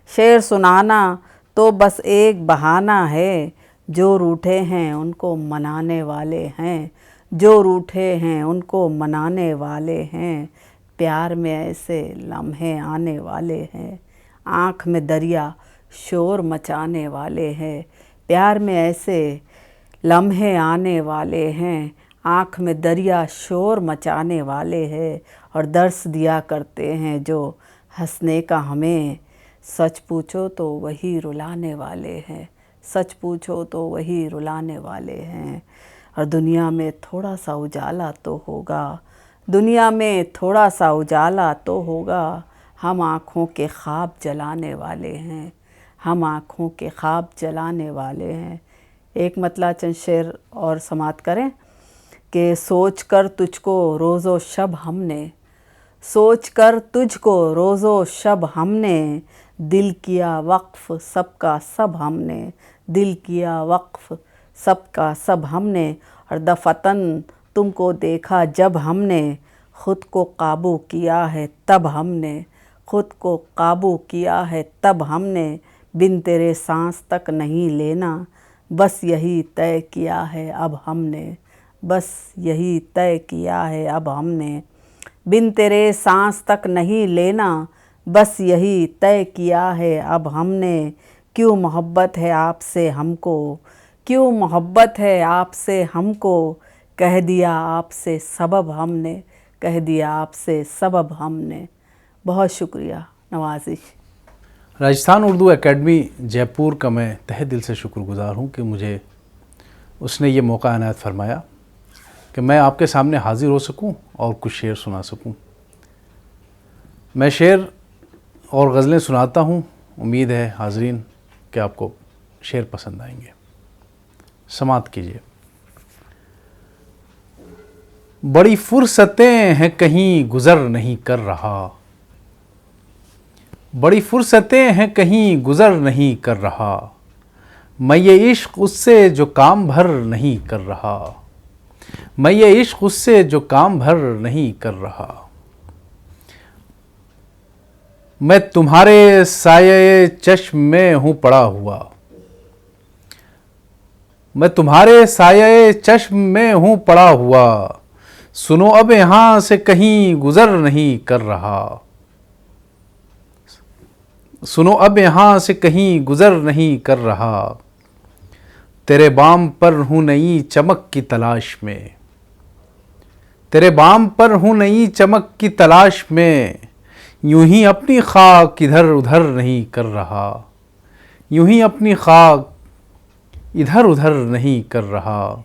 B: शेर सुनाना तो बस एक बहाना है, जो रूठे हैं उनको मनाने वाले हैं, जो रूठे हैं उनको मनाने वाले हैं। प्यार में ऐसे लम्हे आने वाले हैं, आँख में दरिया शोर मचाने वाले हैं, प्यार में ऐसे लम्हे आने वाले हैं, आँख में दरिया शोर मचाने वाले हैं। और दर्स दिया करते हैं जो हंसने का हमें, सच पूछो तो वही रुलाने वाले हैं, सच पूछो तो वही रुलाने वाले हैं। और दुनिया में थोड़ा सा उजाला तो होगा, दुनिया में थोड़ा सा उजाला तो होगा, हम आँखों के ख्वाब जलाने वाले हैं, हम आँखों के ख्वाब जलाने वाले हैं। एक मतला चंद शेर और समाप्त करें कि सोच कर तुझको रोज़ो शब हमने, सोच कर तुझको रोज़ो शब हमने, दिल किया वक्फ़ सबका सब हमने, दिल किया वक्फ़ सबका सब हमने। और दफ़तन तुमको देखा जब हमने, ख़ुद को काबू किया है तब हमने, ख़ुद को काबू किया है तब हमने, बिन तेरे सांस तक नहीं लेना, बस यही तय किया है अब हमने, बस यही तय किया है अब हमने, बिन तेरे सांस तक नहीं लेना, बस यही तय किया है अब हमने। क्यों मोहब्बत है आपसे हमको, क्यों मोहब्बत है आपसे हमको, कह दिया आपसे सबब हमने, कह दिया आपसे सबब हमने। बहुत शुक्रिया, नवाजिश।
C: राजस्थान उर्दू एकेडमी जयपुर का मैं तहे दिल से शुक्रगुज़ार हूँ कि मुझे उसने ये मौका इनायत फरमाया कि मैं आपके सामने हाज़िर हो सकूं और कुछ शेर सुना सकूं। मैं शेर और गज़लें सुनाता हूँ, उम्मीद है हाज़रीन कि आपको शेर पसंद आएंगे। समाप्त कीजिए। बड़ी फुर्सतें हैं कहीं गुज़र नहीं कर रहा, बड़ी फुर्सतें हैं कहीं गुज़र नहीं कर रहा, मैं ये इश्क उससे जो काम भर नहीं कर रहा, मैं ये इश्क उससे जो काम भर नहीं कर रहा। मैं तुम्हारे साये चश्म में हूँ पड़ा हुआ, मैं तुम्हारे साये चश्म में हूँ पड़ा हुआ, सुनो अब यहाँ से कहीं गुज़र नहीं कर रहा, सुनो अब यहाँ से कहीं गुज़र नहीं कर रहा। तेरे बाम पर हूँ नई चमक की तलाश में, तेरे बाम पर हूँ नई चमक की तलाश में, यूं ही अपनी खाक इधर उधर नहीं कर रहा, यूं ही अपनी खाक इधर उधर नहीं कर रहा।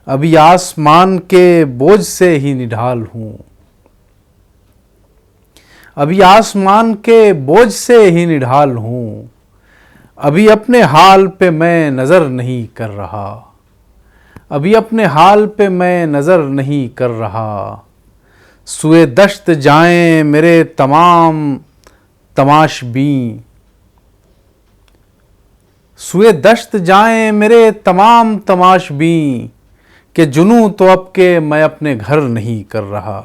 C: अभी आसमान के बोझ से ही निढाल हूँ, अभी आसमान के बोझ से ही निढाल हूँ, अभी अपने हाल पे मैं नज़र नहीं कर रहा, अभी अपने हाल पे मैं नज़र नहीं कर रहा। सुए दश्त जाएं मेरे तमाम तमाशबीं, सुए दश्त जाएं मेरे तमाम तमाशबीं, कि जुनूं तो अब के मैं अपने घर नहीं कर रहा,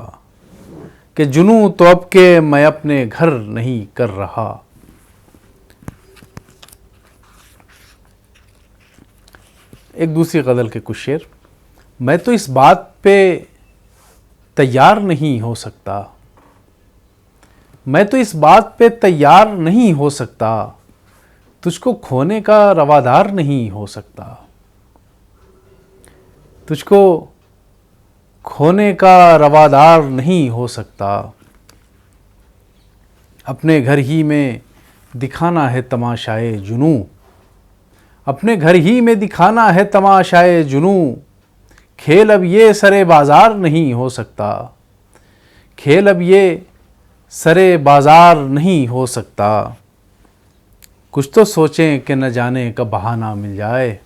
C: कि जुनूं तो अब के मैं अपने घर नहीं कर रहा। एक दूसरी गज़ल के कुछ शेर। मैं तो इस बात पे तैयार नहीं हो सकता, मैं तो इस बात पे तैयार नहीं हो सकता, तुझको खोने का रवादार नहीं हो सकता, तुझको खोने का रवादार नहीं हो सकता। अपने घर ही में दिखाना है तमाशाए जुनूं, अपने घर ही में दिखाना है तमाशाए जुनूं, खेल अब ये सरे बाजार नहीं हो सकता, खेल अब ये सरे बाजार नहीं हो सकता। कुछ तो सोचें कि न जाने कब बहाना मिल जाए,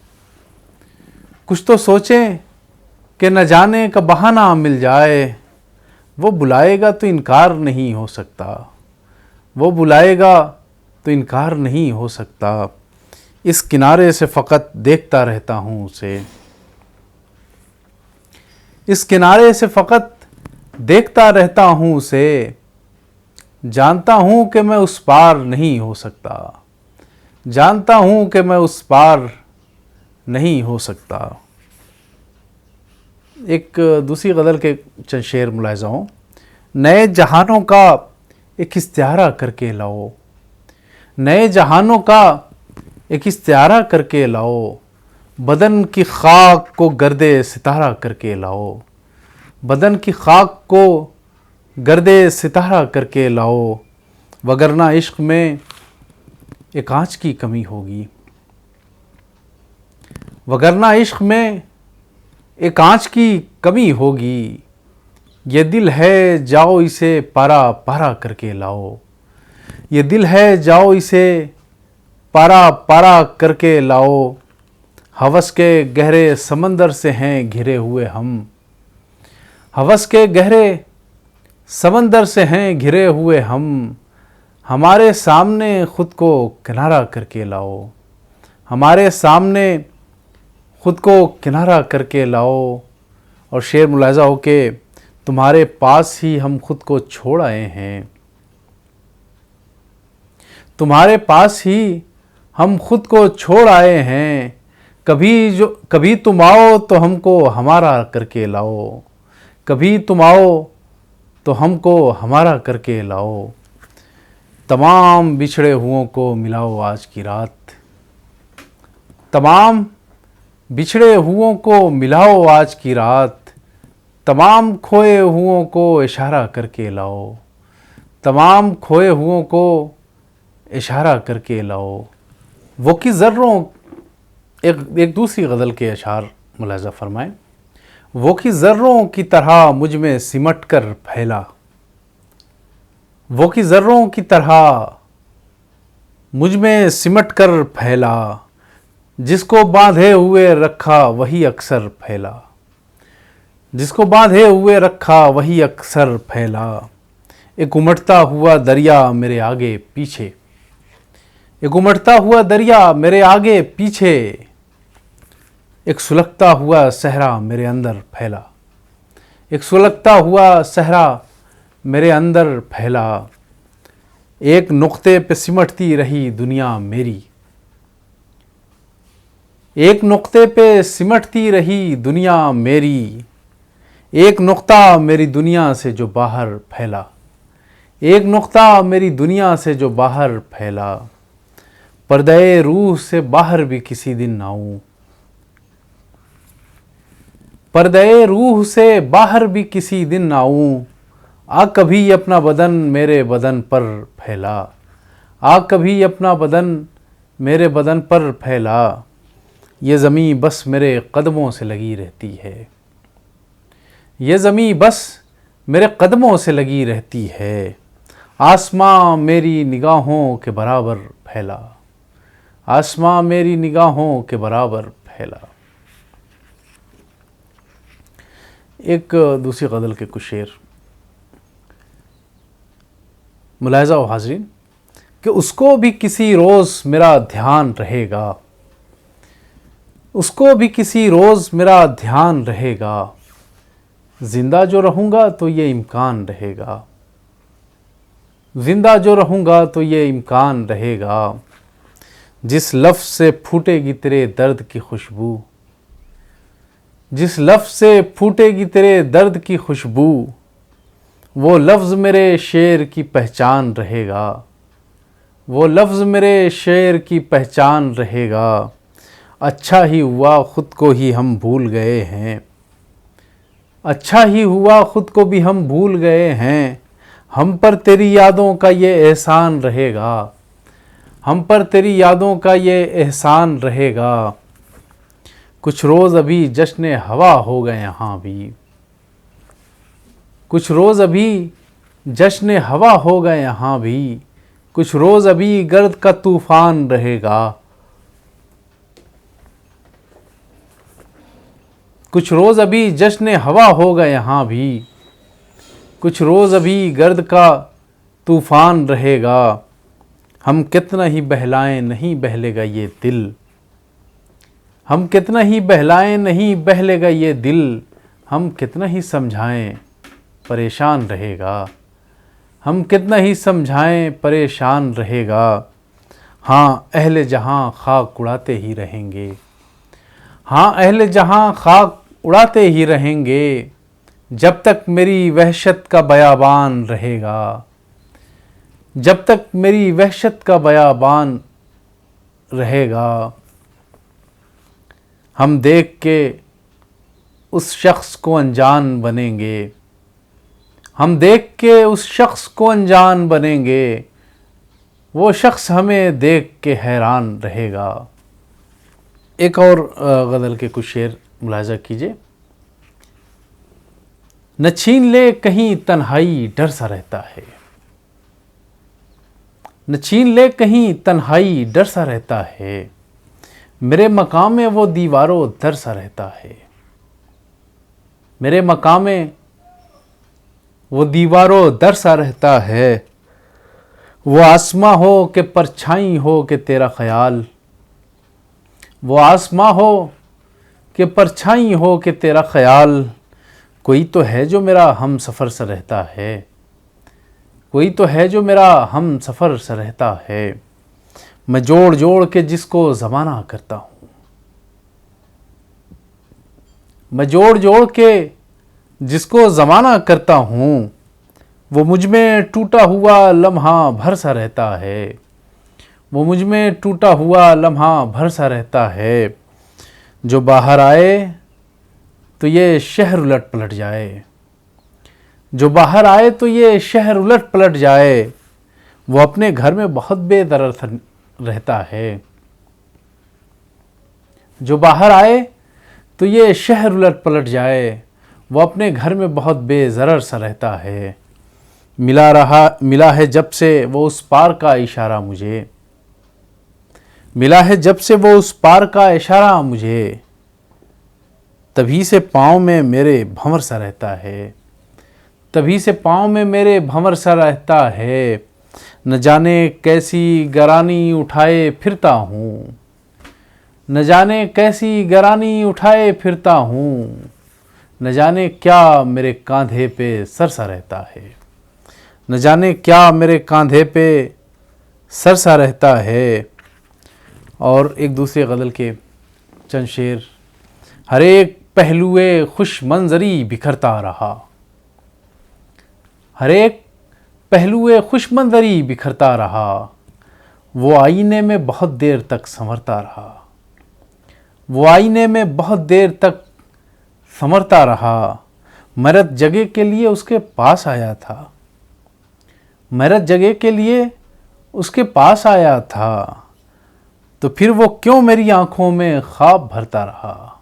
C: कुछ तो सोचें कि न जाने कब बहाना मिल जाए, वो बुलाएगा तो इनकार नहीं हो सकता, वो बुलाएगा तो इनकार नहीं हो सकता। इस किनारे से फ़कत देखता रहता हूँ उसे, इस किनारे से फ़कत देखता रहता हूँ उसे, जानता हूँ कि मैं उस पार नहीं हो सकता, जानता हूँ कि मैं उस पार नहीं हो सकता। एक दूसरी गज़ल के चंद शेर मुलाहिज़ा हों। नए जहानों का एक इस्तिआरा करके लाओ, नए जहानों का एक इस्तिआरा करके लाओ, बदन की खाक को गर्दे सितारा करके लाओ, बदन की खाक को गर्दे सितारा करके लाओ, वगरना इश्क में एक आँच की कमी होगी, वगरना इश्क में एक आँच की कमी होगी। ये दिल है जाओ इसे पारा पारा करके लाओ, ये दिल है जाओ इसे पारा पारा करके लाओ, हवस के गहरे समंदर से हैं घिरे हुए हम, हवस के गहरे समंदर से हैं घिरे हुए हम, हमारे सामने खुद को किनारा करके लाओ, हमारे सामने खुद को किनारा करके लाओ। और शेर मुलाहिज़ा हो के तुम्हारे पास ही हम खुद को छोड़ आए हैं, तुम्हारे पास ही हम खुद को छोड़ आए हैं, कभी तुम आओ तो हमको हमारा करके लाओ, कभी तुम आओ तो हमको हमारा करके लाओ। तमाम बिछड़े हुओं को मिलाओ आज की रात, तमाम बिछड़े हुओं को मिलाओ आज की रात, तमाम खोए हुओं को इशारा करके लाओ, तमाम खोए हुओं को इशारा करके लाओ। वो कि ज़र्रों एक दूसरी गज़ल के अशार मुलाहिज़ा फरमाएं। वो कि ज़र्रों की तरह मुझ में सिमट कर फैला, वो कि ज़र्रों की तरह मुझ में सिमट कर फैला, जिसको बांधे हुए रखा वही अक्सर फैला, जिसको बांधे हुए रखा वही अक्सर फैला। एक उमड़ता हुआ दरिया मेरे आगे पीछे, एक उमड़ता हुआ दरिया मेरे आगे पीछे, एक सुलगता हुआ सहरा मेरे अंदर फैला, एक सुलगता हुआ सहरा मेरे अंदर फैला। एक नुक्ते पे सिमटती रही दुनिया मेरी, एक नुक्ते पे सिमटती रही दुनिया मेरी, एक नुक्ता मेरी दुनिया से जो बाहर फैला, एक नुक्ता मेरी दुनिया से जो बाहर फैला। पर्दे रूह से बाहर भी किसी दिन आऊं, पर्दे रूह से बाहर भी किसी दिन आऊं, आ कभी अपना बदन मेरे बदन पर फैला, आ कभी अपना बदन मेरे बदन पर फैला। ये ज़मीं बस मेरे कदमों से लगी रहती है, ये ज़मीं बस मेरे कदमों से लगी रहती है। आसमां मेरी निगाहों के बराबर फैला, आसमां मेरी निगाहों के बराबर फैला। एक दूसरी गज़ल के कुछ शेर मुलाहिज़ा हो हाज़रीन कि उसको भी किसी रोज़ मेरा ध्यान रहेगा, उसको भी किसी रोज़ मेरा ध्यान रहेगा। जिंदा जो रहूँगा तो ये इम्कान रहेगा, जिंदा जो रहूँगा तो ये इम्कान रहेगा। जिस लफ्ज़ से फूटेगी तेरे दर्द की खुशबू, जिस लफ्ज़ से फूटेगी तेरे दर्द की खुशबू, वो लफ्ज़ मेरे शेर की पहचान रहेगा, वो लफ्ज़ मेरे शेर की पहचान रहेगा। अच्छा ही हुआ ख़ुद को ही हम भूल गए हैं, अच्छा ही हुआ ख़ुद को भी हम भूल गए हैं। हम पर तेरी यादों का ये एहसान रहेगा, हम पर तेरी यादों का ये एहसान रहेगा। कुछ रोज़ अभी जश्न हवा हो गए यहाँ भी, कुछ रोज़ अभी जश्न हवा हो गए यहाँ भी, कुछ रोज़ अभी गर्द का तूफ़ान रहेगा, कुछ रोज़ अभी जश्न हवा हो गए यहाँ भी, कुछ रोज़ अभी गर्द का तूफ़ान रहेगा। हम कितना ही बहलाएं नहीं बहलेगा ये दिल, हम कितना ही बहलाएं नहीं बहलेगा ये दिल। हम कितना ही समझाएं परेशान रहेगा, हम कितना ही समझाएं परेशान रहेगा। हाँ अहले जहाँ खाक उड़ाते ही रहेंगे, हाँ अहले जहाँ खाक उड़ाते ही रहेंगे, जब तक मेरी वहशत का बयाबान रहेगा, जब तक मेरी वहशत का बयाबान रहेगा। हम देख के उस शख्स को अनजान बनेंगे, हम देख के उस शख्स को अनजान बनेंगे, वो शख्स हमें देख के हैरान रहेगा। एक और गज़ल के कुछ शेर मुलाहिज़ा कीजिए। न छीन ले कहीं तन्हाई डर सा रहता है, न छीन ले कहीं तन्हाई डर सा रहता है, मेरे मकाम में वो दीवारों दर सा रहता है, मेरे मकाम में वो दीवारों दर सा रहता है। वो आसमां हो कि परछाई हो कि तेरा ख्याल, वो आसमां हो कि परछाई हो कि तेरा ख्याल, कोई तो है जो मेरा हम सफ़र सा रहता है, कोई तो है जो मेरा हम सफ़र सा रहता है। मैं जोड़ जोड़ के जिसको ज़माना करता हूँ, मैं जोड़ जोड़ के जिसको ज़माना करता हूँ, वो मुझ में टूटा हुआ लम्हा भर सा रहता है, वो मुझ में टूटा हुआ लम्हा भर सा रहता है। जो बाहर आए तो ये शहर उलट पलट जाए, जो बाहर आए तो ये शहर उलट पलट जाए, वो अपने घर में बहुत बेदर्द रहता है। जो बाहर आए तो ये शहर उलट पलट जाए, वो अपने घर में बहुत बेज़रर सा रहता है। मिला है जब से वो उस पार का इशारा मुझे, मिला है जब से वो उस पार का इशारा मुझे, तभी से पाँव में मेरे भंवर सा रहता है, तभी से पाँव में मेरे भंवर सा रहता है। न जाने कैसी गरानी उठाए फिरता हूँ, न जाने कैसी गरानी उठाए फिरता हूँ, न जाने क्या मेरे कांधे पे सर सा रहता है, न जाने क्या मेरे कांधे पे सर सा रहता है। और एक दूसरे गज़ल के चंद शेर। हर एक पहलुए खुश मंजरी बिखरता रहा, हर एक पहलुए खुश मंजरी बिखरता रहा, वो आईने में बहुत देर तक संवरता रहा, वो आईने में बहुत देर तक संवरता रहा। मरद जगह के लिए उसके पास आया था, मरद जगह के लिए उसके पास आया था, तो फिर वो क्यों मेरी आंखों में ख्वाब भरता रहा,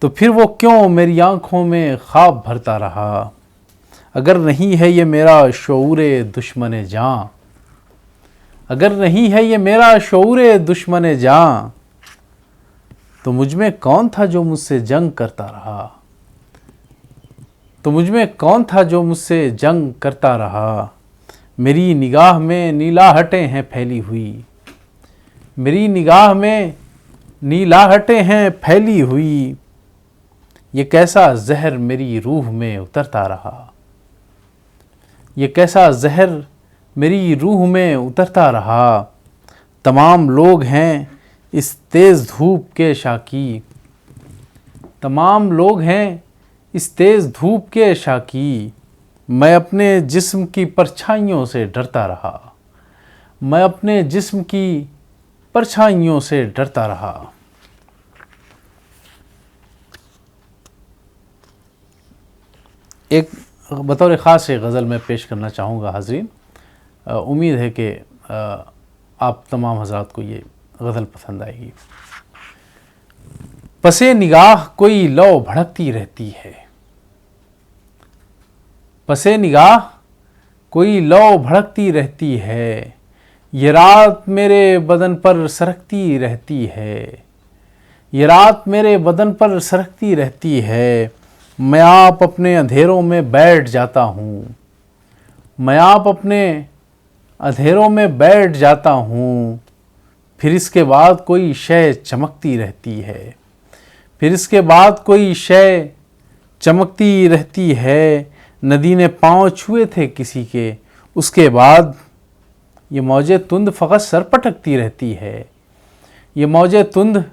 C: तो फिर वो क्यों मेरी आंखों में ख्वाब भरता रहा। अगर नहीं है ये मेरा शऊरे दुश्मन जान, अगर नहीं है ये मेरा शऊरे दुश्मन जान, तो मुझ में कौन था जो मुझसे जंग करता रहा, तो मुझ में कौन था जो मुझसे जंग करता रहा। मेरी निगाह में नीलाहटें हैं फैली हुई, मेरी निगाह में नीलाहटें हैं फैली हुई, ये कैसा जहर मेरी रूह में उतरता रहा, ये कैसा जहर मेरी रूह में उतरता रहा। तमाम लोग हैं इस तेज़ धूप के शाकी, तमाम लोग हैं इस तेज़ धूप के शाकी। मैं अपने जिस्म की परछाइयों से डरता रहा, मैं अपने जिस्म की परछाइयों से डरता रहा। एक बतौर ख़ास एक गज़ल मैं पेश करना चाहूँगा हाज़रीन। उम्मीद है कि आप तमाम हज़रात को ये गज़ल पसंद आएगी। पसे निगाह कोई लौ भड़कती रहती है, पसे निगाह कोई लौ भड़कती रहती है, ये रात मेरे बदन पर सरकती रहती है, ये रात मेरे बदन पर सरकती रहती है। मैं आप अपने अंधेरों में बैठ जाता हूँ, मैं आप अपने अंधेरों में बैठ जाता हूँ, फिर इसके बाद कोई शय चमकती रहती है, फिर इसके बाद कोई शय चमकती रहती है। नदी ने पाँव छुए थे किसी के, उसके बाद ये मौजे तुंद फ़कत सर पटकती रहती है, ये मौजे तुंद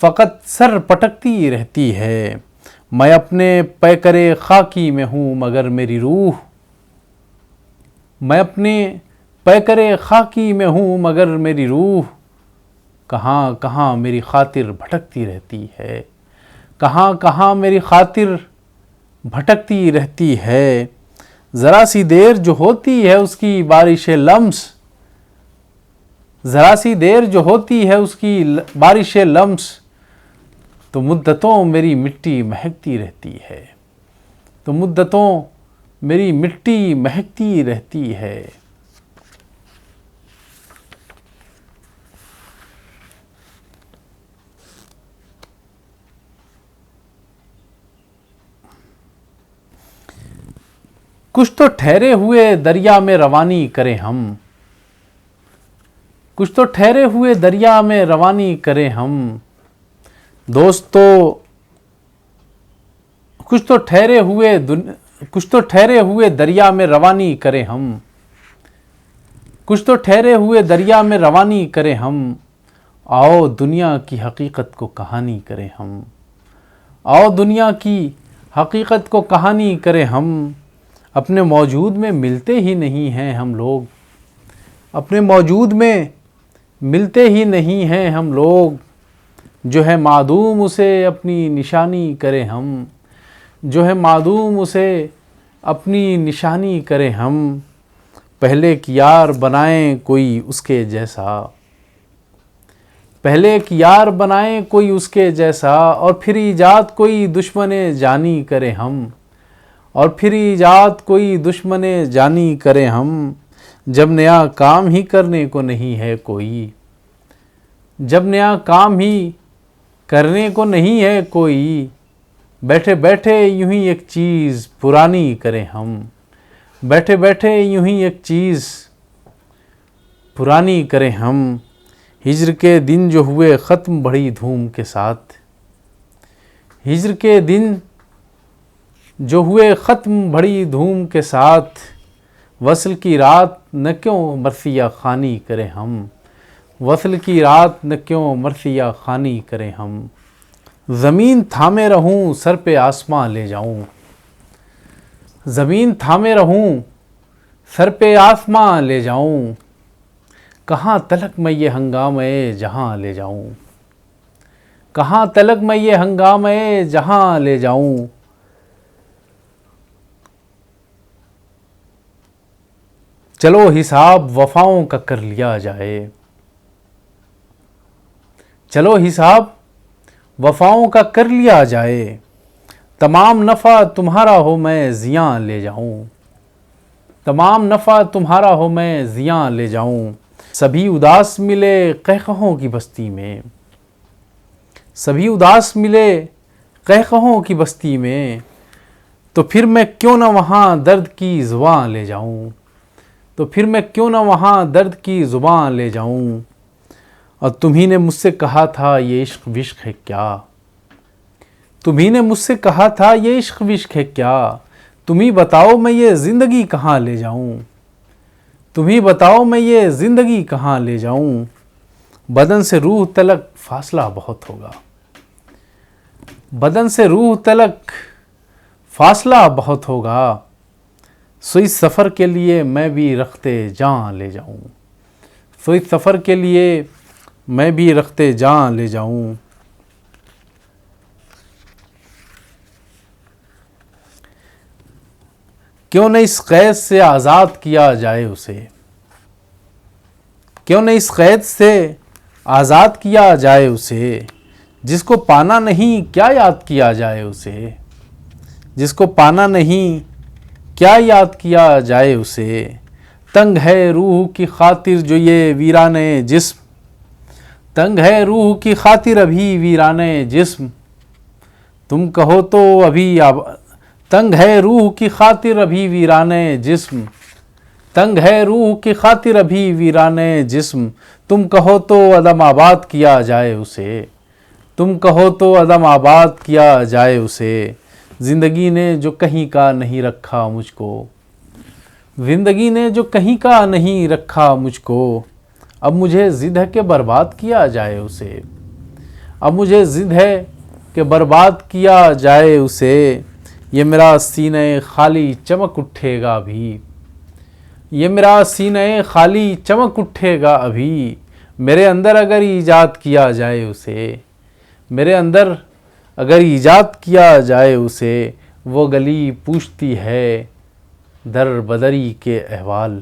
C: फ़कत सर पटकती रहती है। मैं अपने पैकरे खाकी में हूँ मगर मेरी रूह, मैं अपने पैकरे खाकी में हूँ मगर मेरी रूह कहाँ कहाँ मेरी खातिर भटकती रहती है, कहाँ कहाँ मेरी खातिर भटकती रहती है। ज़रा सी देर जो होती है उसकी बारिश लम्स, ज़रा सी देर जो होती है उसकी बारिश लम्स, तो मुद्दतों मेरी मिट्टी महकती रहती है, तो मुद्दतों मेरी मिट्टी महकती रहती है। कुछ तो ठहरे हुए दरिया में रवानी करें हम, कुछ तो ठहरे हुए दरिया में रवानी करें हम, दोस्तों कुछ तो ठहरे हुए दरिया में रवानी करें हम, कुछ तो ठहरे हुए दरिया में रवानी करें हम। आओ दुनिया की हकीकत को कहानी करें हम, आओ दुनिया की हकीकत को कहानी करें हम। अपने मौजूद में मिलते ही नहीं हैं हम लोग, अपने मौजूद में मिलते ही नहीं हैं हम लोग। जो है मादूम उसे अपनी निशानी करें हम, जो है मादूम उसे अपनी निशानी करें हम। पहले एक यार बनाएं कोई उसके जैसा, पहले एक यार बनाएं कोई उसके जैसा, और फिर ईजाद कोई दुश्मने जानी करें हम, और फिर ईजाद कोई दुश्मने जानी करें हम। जब नया काम ही करने को नहीं है कोई, जब नया काम ही करने को नहीं है कोई, बैठे बैठे यूं ही एक चीज़ पुरानी करें हम, बैठे बैठे यूं ही एक चीज़ पुरानी करें हम। हिज्र के दिन जो हुए ख़त्म बड़ी धूम के साथ, हिज्र के दिन जो हुए ख़त्म बड़ी धूम के साथ, वसल की रात न क्यों मरसिया खानी करें हम, वसल की रात न क्यों मरसिया खानी करें हम। ज़मीन थामे रहूं सर पे आसमां ले जाऊं, ज़मीन थामे रहूं सर पे आसमां ले जाऊं, कहाँ तलक मैं ये हंगामे जहाँ ले जाऊं, कहाँ तलक मैं ये हंगामे जहाँ ले जाऊं। चलो हिसाब वफ़ाओं का कर लिया जाए, चलो हिसाब वफ़ाओं का कर लिया जाए, तमाम नफ़ा तुम्हारा हो मैं ज़ियाँ ले जाऊं, तमाम नफ़ा तुम्हारा हो मैं ज़ियाँ ले जाऊं। सभी उदास मिले कहकहों की बस्ती में, सभी उदास मिले कहकहों की बस्ती में, तो फिर मैं क्यों ना वहाँ दर्द की ज़ुबान ले जाऊं, तो फिर मैं क्यों ना वहाँ दर्द की ज़ुबान ले जाऊं। और तुम्ही ने मुझसे कहा था ये इश्क विश्क है क्या, तुम्ही ने मुझसे कहा था ये इश्क विश्क है क्या, तुम्ही बताओ मैं ये ज़िंदगी कहाँ ले जाऊँ, तुम्ही बताओ मैं ये ज़िंदगी कहाँ ले जाऊँ। बदन से रूह तलक फासला बहुत होगा, बदन से रूह तलक फासला बहुत होगा, सो इस सफ़र के लिए मैं भी रखते जान ले जाऊँ, सो इस सफ़र के लिए मैं भी रखते जान ले जाऊँ। क्यों न इस कैद से आज़ाद किया जाए उसे, क्यों न इस कैद से आज़ाद किया जाए उसे, जिसको पाना नहीं क्या याद किया जाए उसे, जिसको पाना नहीं क्या याद किया जाए उसे। तंग है रूह की खातिर जो ये वीराने जिस्म, तंग है रूह की खातिर अभी वीराने जिस्म, तुम कहो तो अभी तंग है रूह की खातिर अभी वीराने जिस्म, तंग है रूह की खातिर अभी वीराने जिस्म, तुम कहो तो अदम आबाद किया जाए उसे, तुम कहो तो अदम आबाद किया जाए उसे। ज़िंदगी ने जो कहीं का नहीं रखा मुझको, ज़िंदगी ने जो कहीं का नहीं रखा मुझको, अब मुझे ज़िद है कि बर्बाद किया जाए उसे, अब मुझे ज़िद है कि बर्बाद किया जाए उसे। ये मेरा सीने खाली चमक उठेगा अभी, ये मेरा सीने खाली चमक उठेगा अभी, मेरे अंदर अगर ईजाद किया जाए उसे, मेरे अंदर अगर ईजाद किया जाए उसे। वो गली पूछती है दर बदरी के अहवाल,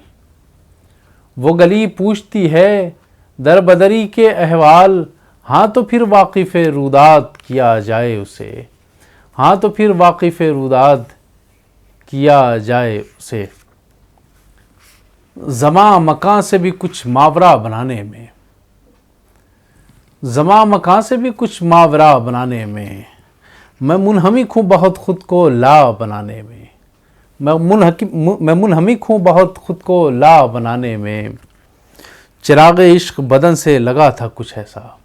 C: वो गली पूछती है दर बदरी के अहवाल, हाँ तो फिर वाकिफ़ रुदात किया जाए उसे, हाँ तो फिर वाकिफ़ रुदात किया जाए उसे। ज़मा मकान से भी कुछ मावरा बनाने में, ज़मा मकान से भी कुछ मावरा बनाने में, मैं मुनहमिक हूँ बहुत ख़ुद को ला बनाने में, मैं मुनहमिक हूँ बहुत ख़ुद को ला बनाने में। चिराग इश्क बदन से लगा था कुछ ऐसा,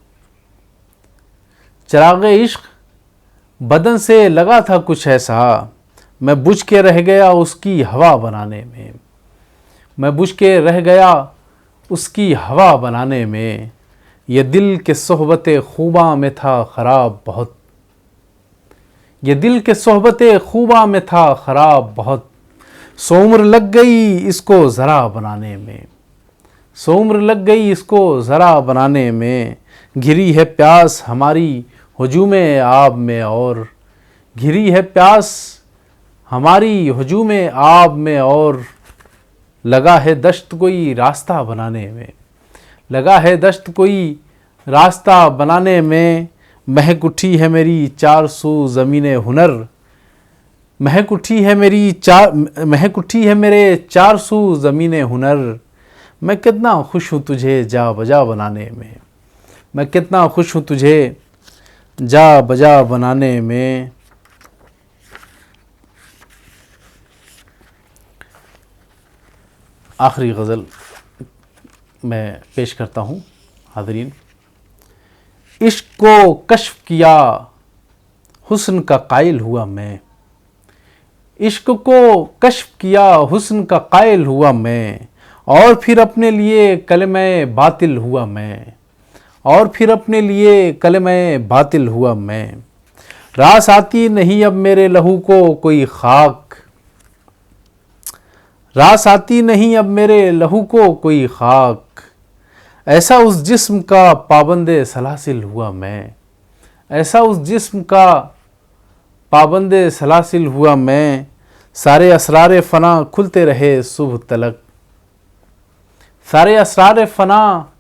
C: चिराग इश्क बदन से लगा था कुछ ऐसा, मैं बुझ के रह गया उसकी हवा बनाने में, मैं बुझ के रह गया उसकी हवा बनाने में। ये दिल के सोहबते खूबा में था ख़राब बहुत, ये दिल के सोहबते खूबा में था ख़राब बहुत, सो उम्र लग गई इसको ज़रा बनाने में, सो उम्र लग गई इसको ज़रा बनाने में। घिरी है प्यास हमारी हुजूमे आब में और, घिरी है प्यास हमारी हुजूमे आब में और, लगा है दश्त कोई रास्ता बनाने में, लगा है दश्त कोई रास्ता बनाने में। महक उठी है मेरी चार सू ज़मीने हुनर, महक उठी है महक उठी है मेरे चार सू ज़मीने हुनर। मैं कितना खुश हूँ तुझे जा बजा बनाने में, मैं कितना खुश हूँ तुझे जा बजा बनाने में। आखिरी गज़ल मैं पेश करता हूँ हाज़रीन। इश्क को कश्फ किया हुस्न का कायल हुआ मैं, इश्क को कश्फ किया हुस्न का कायल हुआ मैं, और फिर अपने लिए कलमे बातिल हुआ मैं, और फिर अपने लिए कलमे बातिल हुआ मैं। रास आती नहीं अब मेरे लहू को कोई खाक, रास आती नहीं अब मेरे लहू को कोई खाक, ऐसा उस जिस्म का पाबंदे सलासिल हुआ मैं, ऐसा उस जिस्म का पाबंदे सलासिल हुआ मैं। सारे असरार फ़ना खुलते रहे सुबह तलक, सारे असरार फ़ना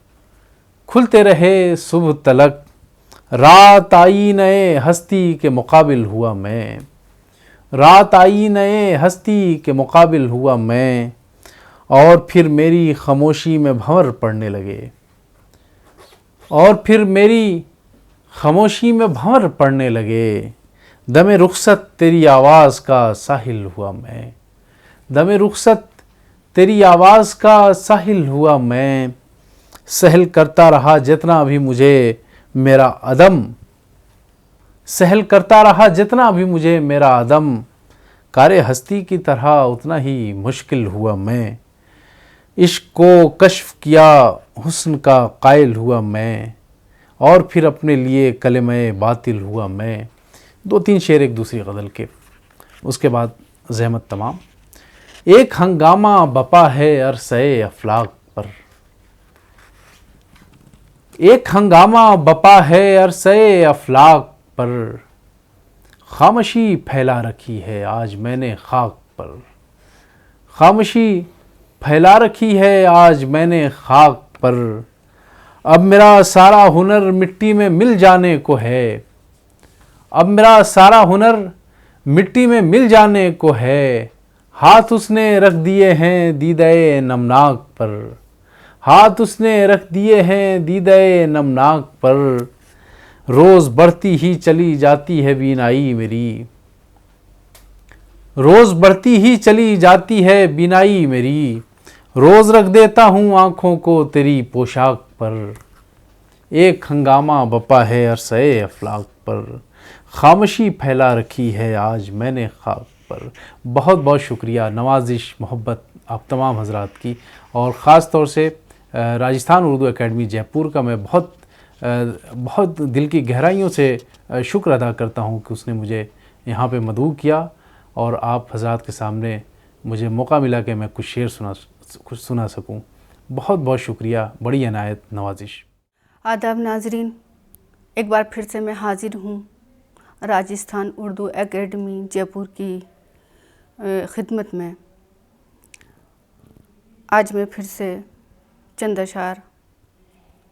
C: खुलते रहे सुबह तलक, रात आई नए हस्ती के मुकाबिल हुआ मैं, रात आई नए हस्ती के मुकाबिल हुआ मैं। और फिर मेरी खामोशी में भंवर पड़ने लगे, और फिर मेरी खामोशी में भंवर पड़ने लगे। दमे रुखसत तेरी आवाज़ का साहिल हुआ मैं, दमे रुखसत तेरी आवाज़ का साहिल हुआ मैं। सहल करता रहा जितना भी मुझे मेरा अदम, सहल करता रहा जितना भी मुझे मेरा अदम, कार्य हस्ती की तरह उतना ही मुश्किल हुआ मैं। इश्क को कश्फ किया हुस्न का कायल हुआ मैं, और फिर अपने लिए कलमे बातिल हुआ मैं। 2-3 शेर एक दूसरी गज़ल के। उसके बाद ज़हमत तमाम। एक हंगामा बपा है अरसे अफलाक पर, एक हंगामा बपा है अरसे अफलाक पर, खामोशी फैला रखी है आज मैंने खाक पर, खामोशी फैला रखी है आज मैंने खाक पर। अब मेरा सारा हुनर मिट्टी में मिल जाने को है, अब मेरा सारा हुनर मिट्टी में मिल जाने को है। हाथ उसने रख दिए हैं दीदाए नमनाक पर, हाथ उसने रख दिए हैं दीदाए नमनाक पर। रोज़ बढ़ती ही चली जाती है बीनाई मेरी, रोज़ बढ़ती ही चली जाती है बीनाई मेरी। रोज़ रख देता हूँ आँखों को तेरी पोशाक पर, एक हंगामा बपा है अरसे अफलाक पर, खामोशी फैला रखी है आज मैंने खाक पर। बहुत बहुत शुक्रिया, नवाजिश मोहब्बत आप तमाम हजरात की, और ख़ास तौर से राजस्थान उर्दू एकेडमी जयपुर का मैं बहुत दिल की गहराइयों से शुक्र अदा करता हूँ कि उसने मुझे यहाँ पे मदऊ किया और आप हजरात के सामने मुझे मौका मिला कि मैं कुछ शेर सुना सकूँ। बहुत बहुत शुक्रिया, बड़ी इनायत, नवाजिश।
B: आदाब नाजरीन, एक बार फिर से मैं हाजिर हूँ राजस्थान उर्दू एकेडमी जयपुर की खिदमत में। आज मैं फिर से चंद अशार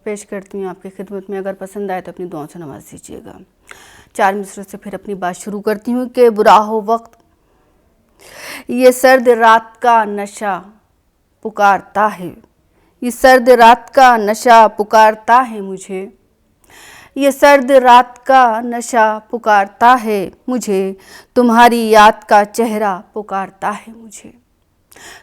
B: पेश करती हूँ आपकी खिदमत में। अगर पसंद आए तो अपनी दुआओं से नवाज दीजिएगा। 4 मिसरों से फिर अपनी बात शुरू करती हूँ कि बुरा हो वक्त, ये सर्द रात का नशा पुकारता है, ये सर्द रात का नशा पुकारता है मुझे, ये सर्द रात का नशा पुकारता है मुझे। तुम्हारी याद का चेहरा पुकारता है मुझे,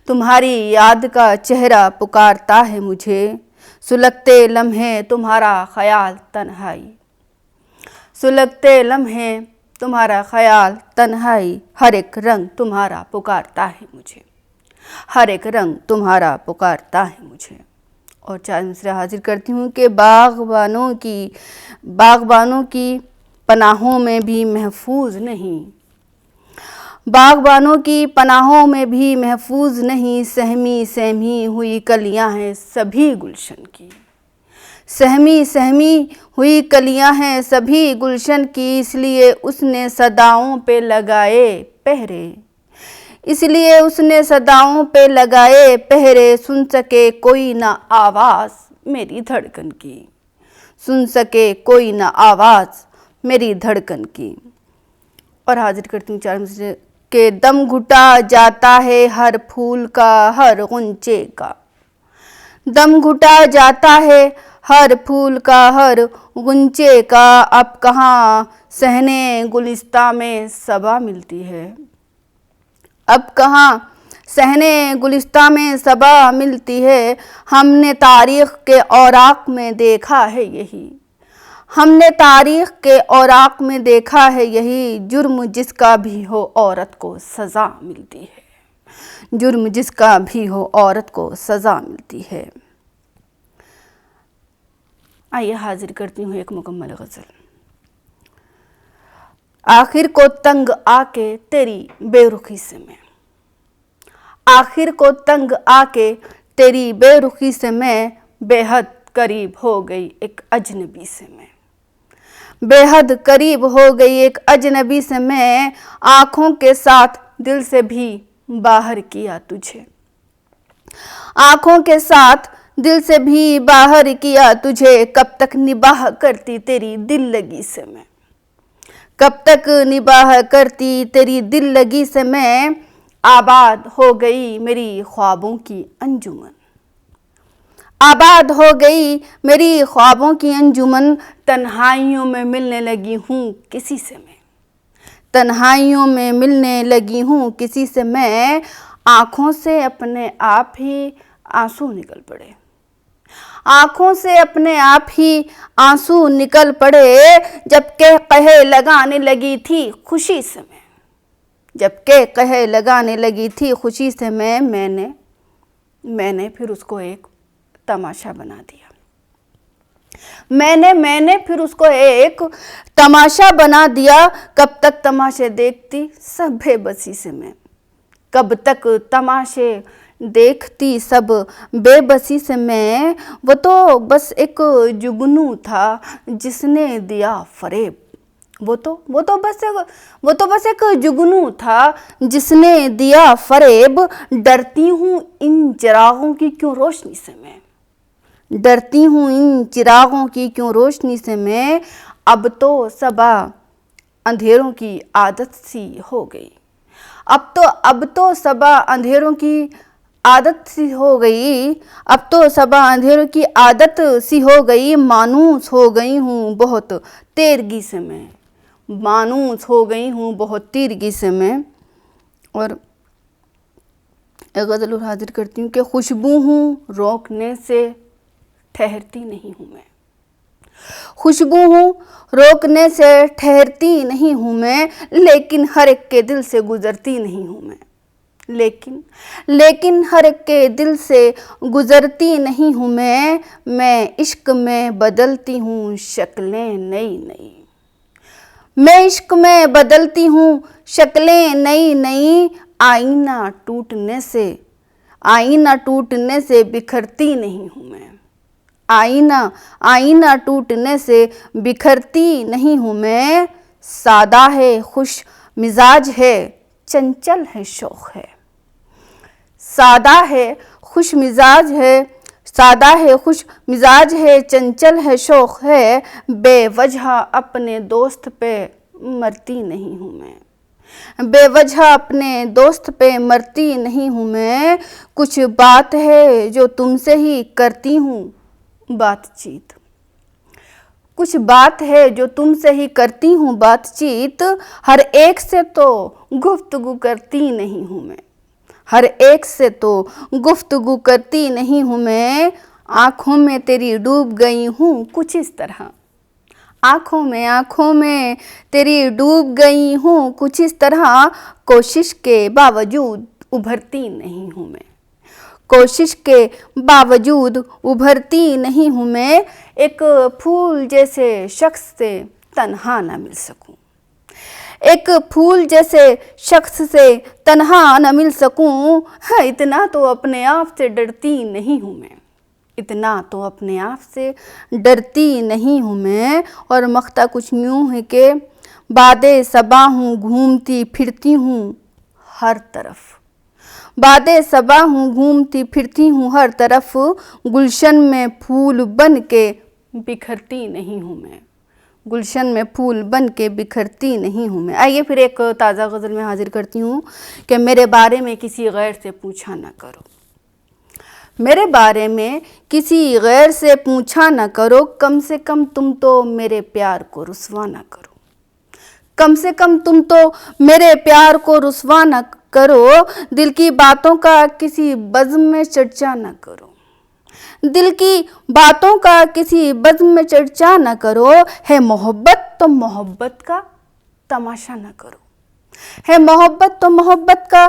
B: तुम्हारी याद का चेहरा पुकारता है मुझे। सुलगते लम्हे तुम्हारा ख्याल तन्हाई, सुलगते लम्हे तुम्हारा ख्याल तन्हाई। हर एक रंग तुम्हारा पुकारता है मुझे, हर एक रंग तुम्हारा पुकारता है मुझे। और 4 मिसरे हाजिर करती हूँ कि बागबानों की पनाहों में भी महफूज नहीं, बागबानों की पनाहों में भी महफूज नहीं। सहमी सहमी हुई कलियां हैं सभी गुलशन की, सहमी सहमी हुई कलियां हैं सभी गुलशन की। इसलिए उसने सदाओं पे लगाए पहरे, इसलिए उसने सदाओं पे लगाए पहरे। सुन सके कोई ना आवाज़ मेरी धड़कन की, सुन सके कोई ना आवाज़ मेरी धड़कन की। और हाजिर करती हूँ 4 मिसरे के दम घुटा जाता है हर फूल का हर गुंचे का, दम घुटा जाता है हर फूल का हर गुंचे का। अब कहाँ सहने गुलिस्ता में सबा मिलती है, अब कहाँ सहने गुलिस्ता में सबा मिलती है। हमने तारीख़ के औराक में देखा है यही, हमने तारीख़ के औराक में देखा है यही। जुर्म जिसका भी हो औरत को सज़ा मिलती है, जुर्म जिसका भी हो औरत को सज़ा मिलती है। आइए हाजिर करती हूँ एक मुकम्मल गज़ल। आखिर को तंग आके तेरी बेरुखी से मैं, आखिर को तंग आके तेरी बेरुखी से मैं। बेहद करीब हो गई एक अजनबी से मैं, बेहद करीब हो गई एक अजनबी से मैं। आँखों के साथ दिल से भी बाहर किया तुझे, आँखों के साथ दिल से भी बाहर किया तुझे। कब तक निबाह करती तेरी दिल लगी से मैं, कब तक निबाह करती तेरी दिल लगी से मैं। आबाद हो गई मेरी ख्वाबों की अंजुमन, आबाद हो गई मेरी ख्वाबों की अंजुमन। तन्हाइयों में मिलने लगी हूँ किसी से मैं, तन्हाइयों में मिलने लगी हूँ किसी से मैं। आँखों से अपने आप ही आंसू निकल पड़े,
D: आंखों से अपने आप ही आंसू निकल पड़े जबकि कहे लगाने लगी थी खुशी से मैं, जबकि कहे लगाने लगी थी खुशी से मैंने फिर उसको एक तमाशा बना दिया। मैंने फिर उसको एक तमाशा बना दिया। कब तक तमाशे देखती सब बेबसी से मैं, कब तक तमाशे देखती सब बेबसी से मैं। वो तो बस एक जुगनू था जिसने दिया फरेब, वो तो बस एक जुगनू था जिसने दिया फरेब। डरती हूँ इन चिरागों की क्यों रोशनी से मैं, डरती हूँ इन चिरागों की क्यों रोशनी से मैं। अब तो सबा अंधेरों की आदत सी हो गई, अब तो सबा अंधेरों की आदत सी हो गई, अब तो सबा अंधेरों की आदत सी हो गई। मानूस हो गई हूँ बहुत तेरगी से मैं, मानूस हो गई हूँ बहुत तीरगी से मैं। और एक गज़ल और हाजिर करती हूँ कि खुशबू हूँ रोकने से ठहरती नहीं हूँ मैं, खुशबू हूँ रोकने से ठहरती नहीं हूँ मैं। लेकिन हर एक के दिल से गुजरती नहीं हूँ मैं, लेकिन हर एक के दिल से गुजरती नहीं हूँ मैं इश्क में बदलती हूँ शक्लें नई नई, मैं इश्क में बदलती हूँ शक्लें नई नई। आईना टूटने से बिखरती नहीं हूँ मैं, आईना टूटने से बिखरती नहीं हूँ मैं। सादा है खुश मिजाज है चंचल है शौक है, सादा है खुश मिजाज है, सादा है खुश मिजाज है चंचल है शौक है। बेवजह अपने दोस्त पे मरती नहीं हूँ मैं, बेवजह अपने दोस्त पे मरती नहीं हूँ मैं। कुछ बात है जो तुमसे ही करती हूँ बातचीत, कुछ बात है जो तुमसे ही करती हूँ बातचीत। हर एक से तो गुफ्तगू करती नहीं हूँ मैं, हर एक से तो गुफ्तगू करती नहीं हूँ मैं। आँखों में तेरी डूब गई हूँ कुछ इस तरह, आँखों में तेरी डूब गई हूँ कुछ इस तरह। कोशिश के बावजूद उभरती नहीं हूँ मैं, कोशिश के बावजूद उभरती नहीं हूँ मैं। एक फूल जैसे शख्स से तन्हा न मिल सकूं, एक फूल जैसे शख्स से तन्हा न मिल सकूं। इतना तो अपने आप से डरती नहीं हूँ मैं, इतना तो अपने आप से डरती नहीं हूँ मैं। और मख्ता कुछ यूँ है कि बादे सबा हूँ घूमती फिरती हूँ हर तरफ, बादे सबा हूँ घूमती फिरती हूँ हर तरफ। गुलशन में फूल बन के बिखरती नहीं हूँ मैं, गुलशन में फूल बन के बिखरती नहीं हूँ मैं। आइए फिर एक ताज़ा गज़ल में हाजिर करती हूँ कि मेरे बारे में किसी गैर से पूछा ना करो, मेरे बारे में किसी गैर से पूछा ना करो। कम से कम तुम तो मेरे प्यार को रुसवा ना करो, कम से कम तुम तो मेरे प्यार को रुसवा ना करो। दिल की बातों का किसी बज़्म में चर्चा ना करो, दिल की बातों का किसी बज़्म में चर्चा ना करो। है मोहब्बत तो मोहब्बत का तमाशा ना करो, है मोहब्बत तो मोहब्बत का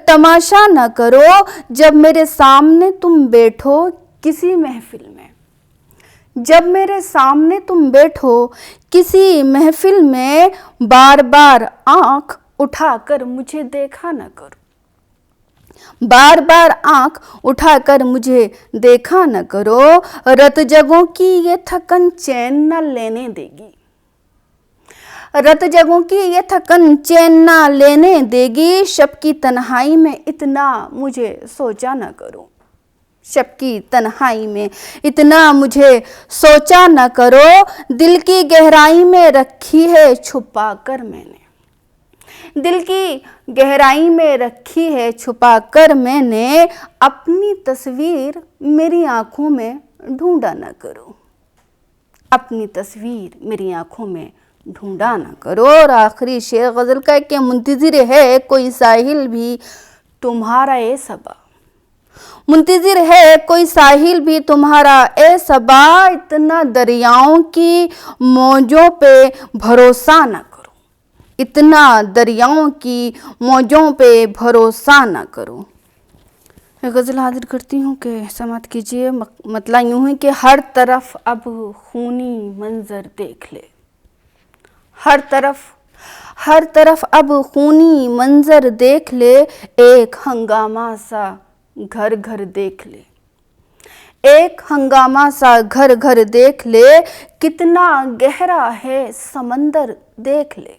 D: तमाशा ना करो। जब मेरे सामने तुम बैठो किसी महफिल में, जब मेरे सामने तुम बैठो किसी महफिल में, बार बार आँख उठाकर मुझे देखा न करो, बार बार आँख उठाकर मुझे देखा न करो। रत जगों की ये थकन चैन न लेने देगी, रत जगों की ये थकन चैन न लेने देगी। शब की तन्हाई में इतना मुझे सोचा न करो, शब की तन्हाई में इतना मुझे सोचा न करो। दिल की गहराई में रखी है छुपा कर मैंने, दिल की गहराई में रखी है छुपा कर मैंने। अपनी तस्वीर मेरी आंखों में ढूंढा न करो, अपनी तस्वीर मेरी आंखों में ढूंढा ना करो। और आखिरी शेर गज़ल का कि मुंतज़िर है कोई साहिल भी तुम्हारा ये सबा, मुंतजिर है कोई साहिल भी तुम्हारा, ए सबा इतना दरियाओं की मौजों पे भरोसा न करो, इतना दरियाओं की मौजों पे भरोसा न करो। गज़ल हाजिर करती हूँ कि समात कीजिए। मतलब यूँ है कि हर तरफ अब खूनी मंजर देख ले, हर तरफ अब खूनी मंजर देख ले, एक हंगामा सा घर घर देख ले, एक हंगामा सा घर घर देख ले, कितना गहरा है समंदर देख ले,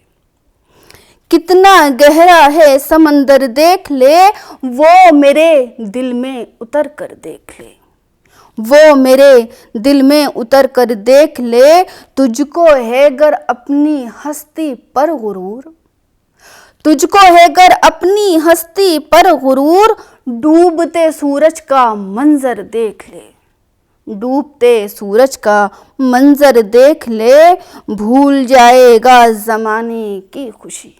D: कितना गहरा है समंदर देख ले, वो मेरे दिल में उतर कर देख ले, वो मेरे दिल में उतर कर देख ले, तुझको है गर अपनी हस्ती पर गुरूर, तुझको है गर अपनी हस्ती पर गुरूर, डूबते सूरज का मंजर देख ले, डूबते सूरज का मंजर देख ले, भूल जाएगा ज़माने की खुशी,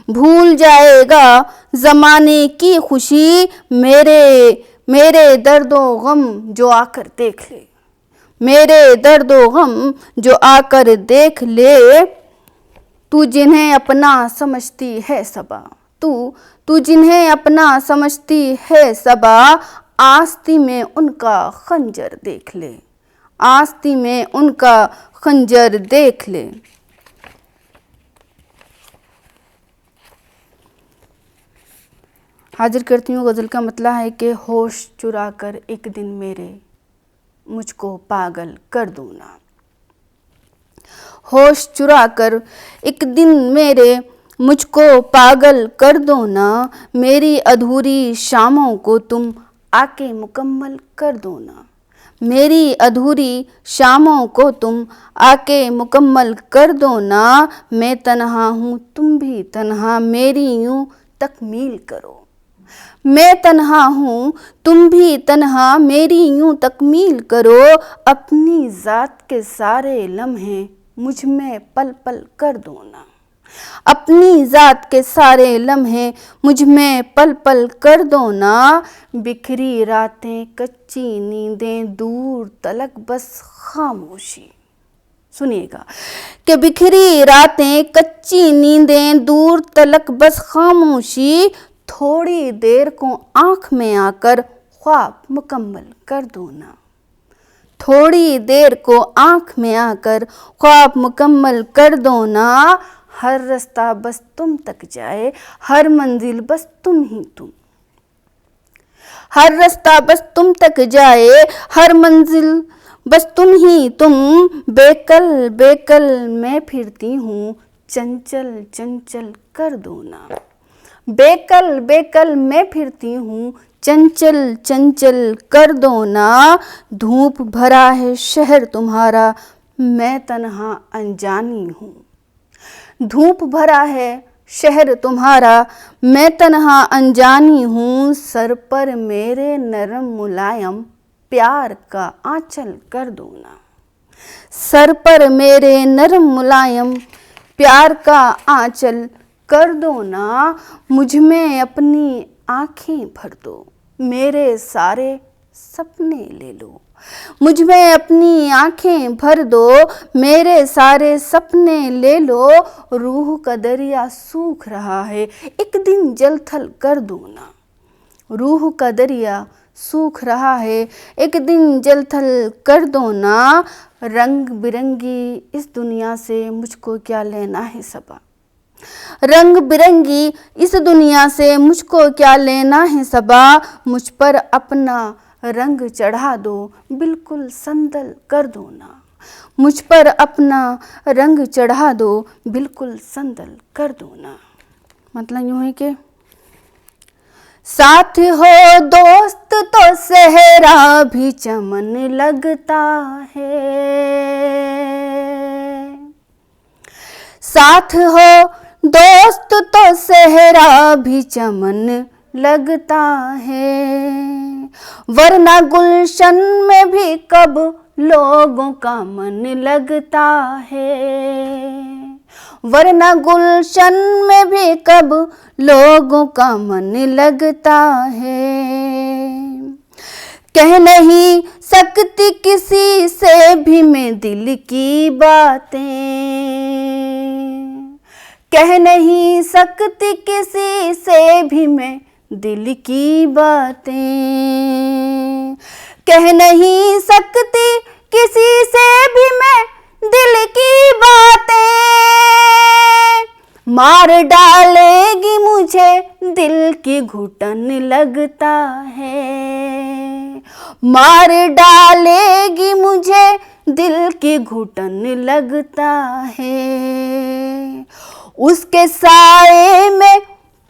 D: भूल जाएगा ज़माने की खुशी, मेरे दर्दो गम जो आकर देख ले, मेरे दर्दो गम जो आकर देख ले, तू जिन्हें अपना समझती है सबा, तू जिन्हें अपना समझती है सबा, आस्ती में उनका खंजर देख ले, आस्ती में उनका खंजर देख ले। हाजिर करती हूँ गज़ल का मतलब है कि होश चुरा कर एक दिन मेरे मुझको पागल कर दो ना, होश चुरा कर एक दिन मेरे मुझको पागल कर दो ना, मेरी अधूरी शामों को तुम आके मुकम्मल कर दो ना, मेरी अधूरी शामों को तुम आके मुकम्मल कर दो ना, मैं तन्हा हूँ तुम भी तन्हा मेरी यूँ तकमील करो, मैं तन्हा हूँ तुम भी तन्हा मेरी यूँ तकमील करो, अपनी ज़ात के सारे लम्हे मुझ में पल पल कर दो ना, अपनी ज़ात के सारे लम्हे मुझ में पल पल कर दो ना, बिखरी रातें कच्ची नींदें दूर तलक बस खामोशी, सुनिएगा कि बिखरी रातें कच्ची नींदें दूर तलक बस खामोशी, थोड़ी देर को आँख में आकर ख्वाब मुकम्मल कर दो ना, थोड़ी देर को आँख में आकर ख्वाब मुकम्मल कर दो ना, हर रास्ता बस तुम तक जाए, हर मंजिल बस तुम ही तुम, हर रास्ता बस तुम तक जाए, हर मंजिल बस तुम ही तुम, बेकल बेकल मैं फिरती हूँ चंचल चंचल कर दो ना, बेकल बेकल मैं फिरती हूँ चंचल चंचल कर दो ना, धूप भरा है शहर तुम्हारा मैं तन्हा अनजानी हूँ, धूप भरा है शहर तुम्हारा मैं तन्हा अनजानी हूँ, सर पर मेरे नरम मुलायम प्यार का आंचल कर दो ना, सर पर मेरे नरम मुलायम प्यार का आंचल कर दो ना, मुझ में अपनी आँखें भर दो, मेरे सारे सपने ले लो, मुझ में अपनी आँखें भर दो, मेरे सारे सपने ले लो, रूह का दरिया सूख रहा है एक दिन जल थल कर दो ना, रूह का दरिया सूख रहा है एक दिन जल थल कर दो ना, रंग बिरंगी इस दुनिया से मुझको क्या लेना है सबा, रंग बिरंगी इस दुनिया से मुझको क्या लेना है सबा, मुझ पर अपना रंग चढ़ा दो बिल्कुल संदल कर दो ना, मुझ पर अपना रंग चढ़ा दो बिल्कुल संदल कर दो ना। मतलब यूँ है कि साथ हो दोस्त तो सहरा भी चमन लगता है, साथ हो दोस्त तो सहरा भी चमन लगता है, वरना गुलशन में भी कब लोगों का मन लगता है, वरना गुलशन में भी कब लोगों का मन लगता है। कह नहीं सकती किसी से भी मैं दिल की बातें, कह नहीं सकती किसी से भी मैं दिल की बातें, कह नहीं सकती किसी से भी मैं दिल की बातें, मार डालेगी मुझे दिल की घुटन लगता है, मार डालेगी मुझे दिल की घुटन लगता है। उसके साए में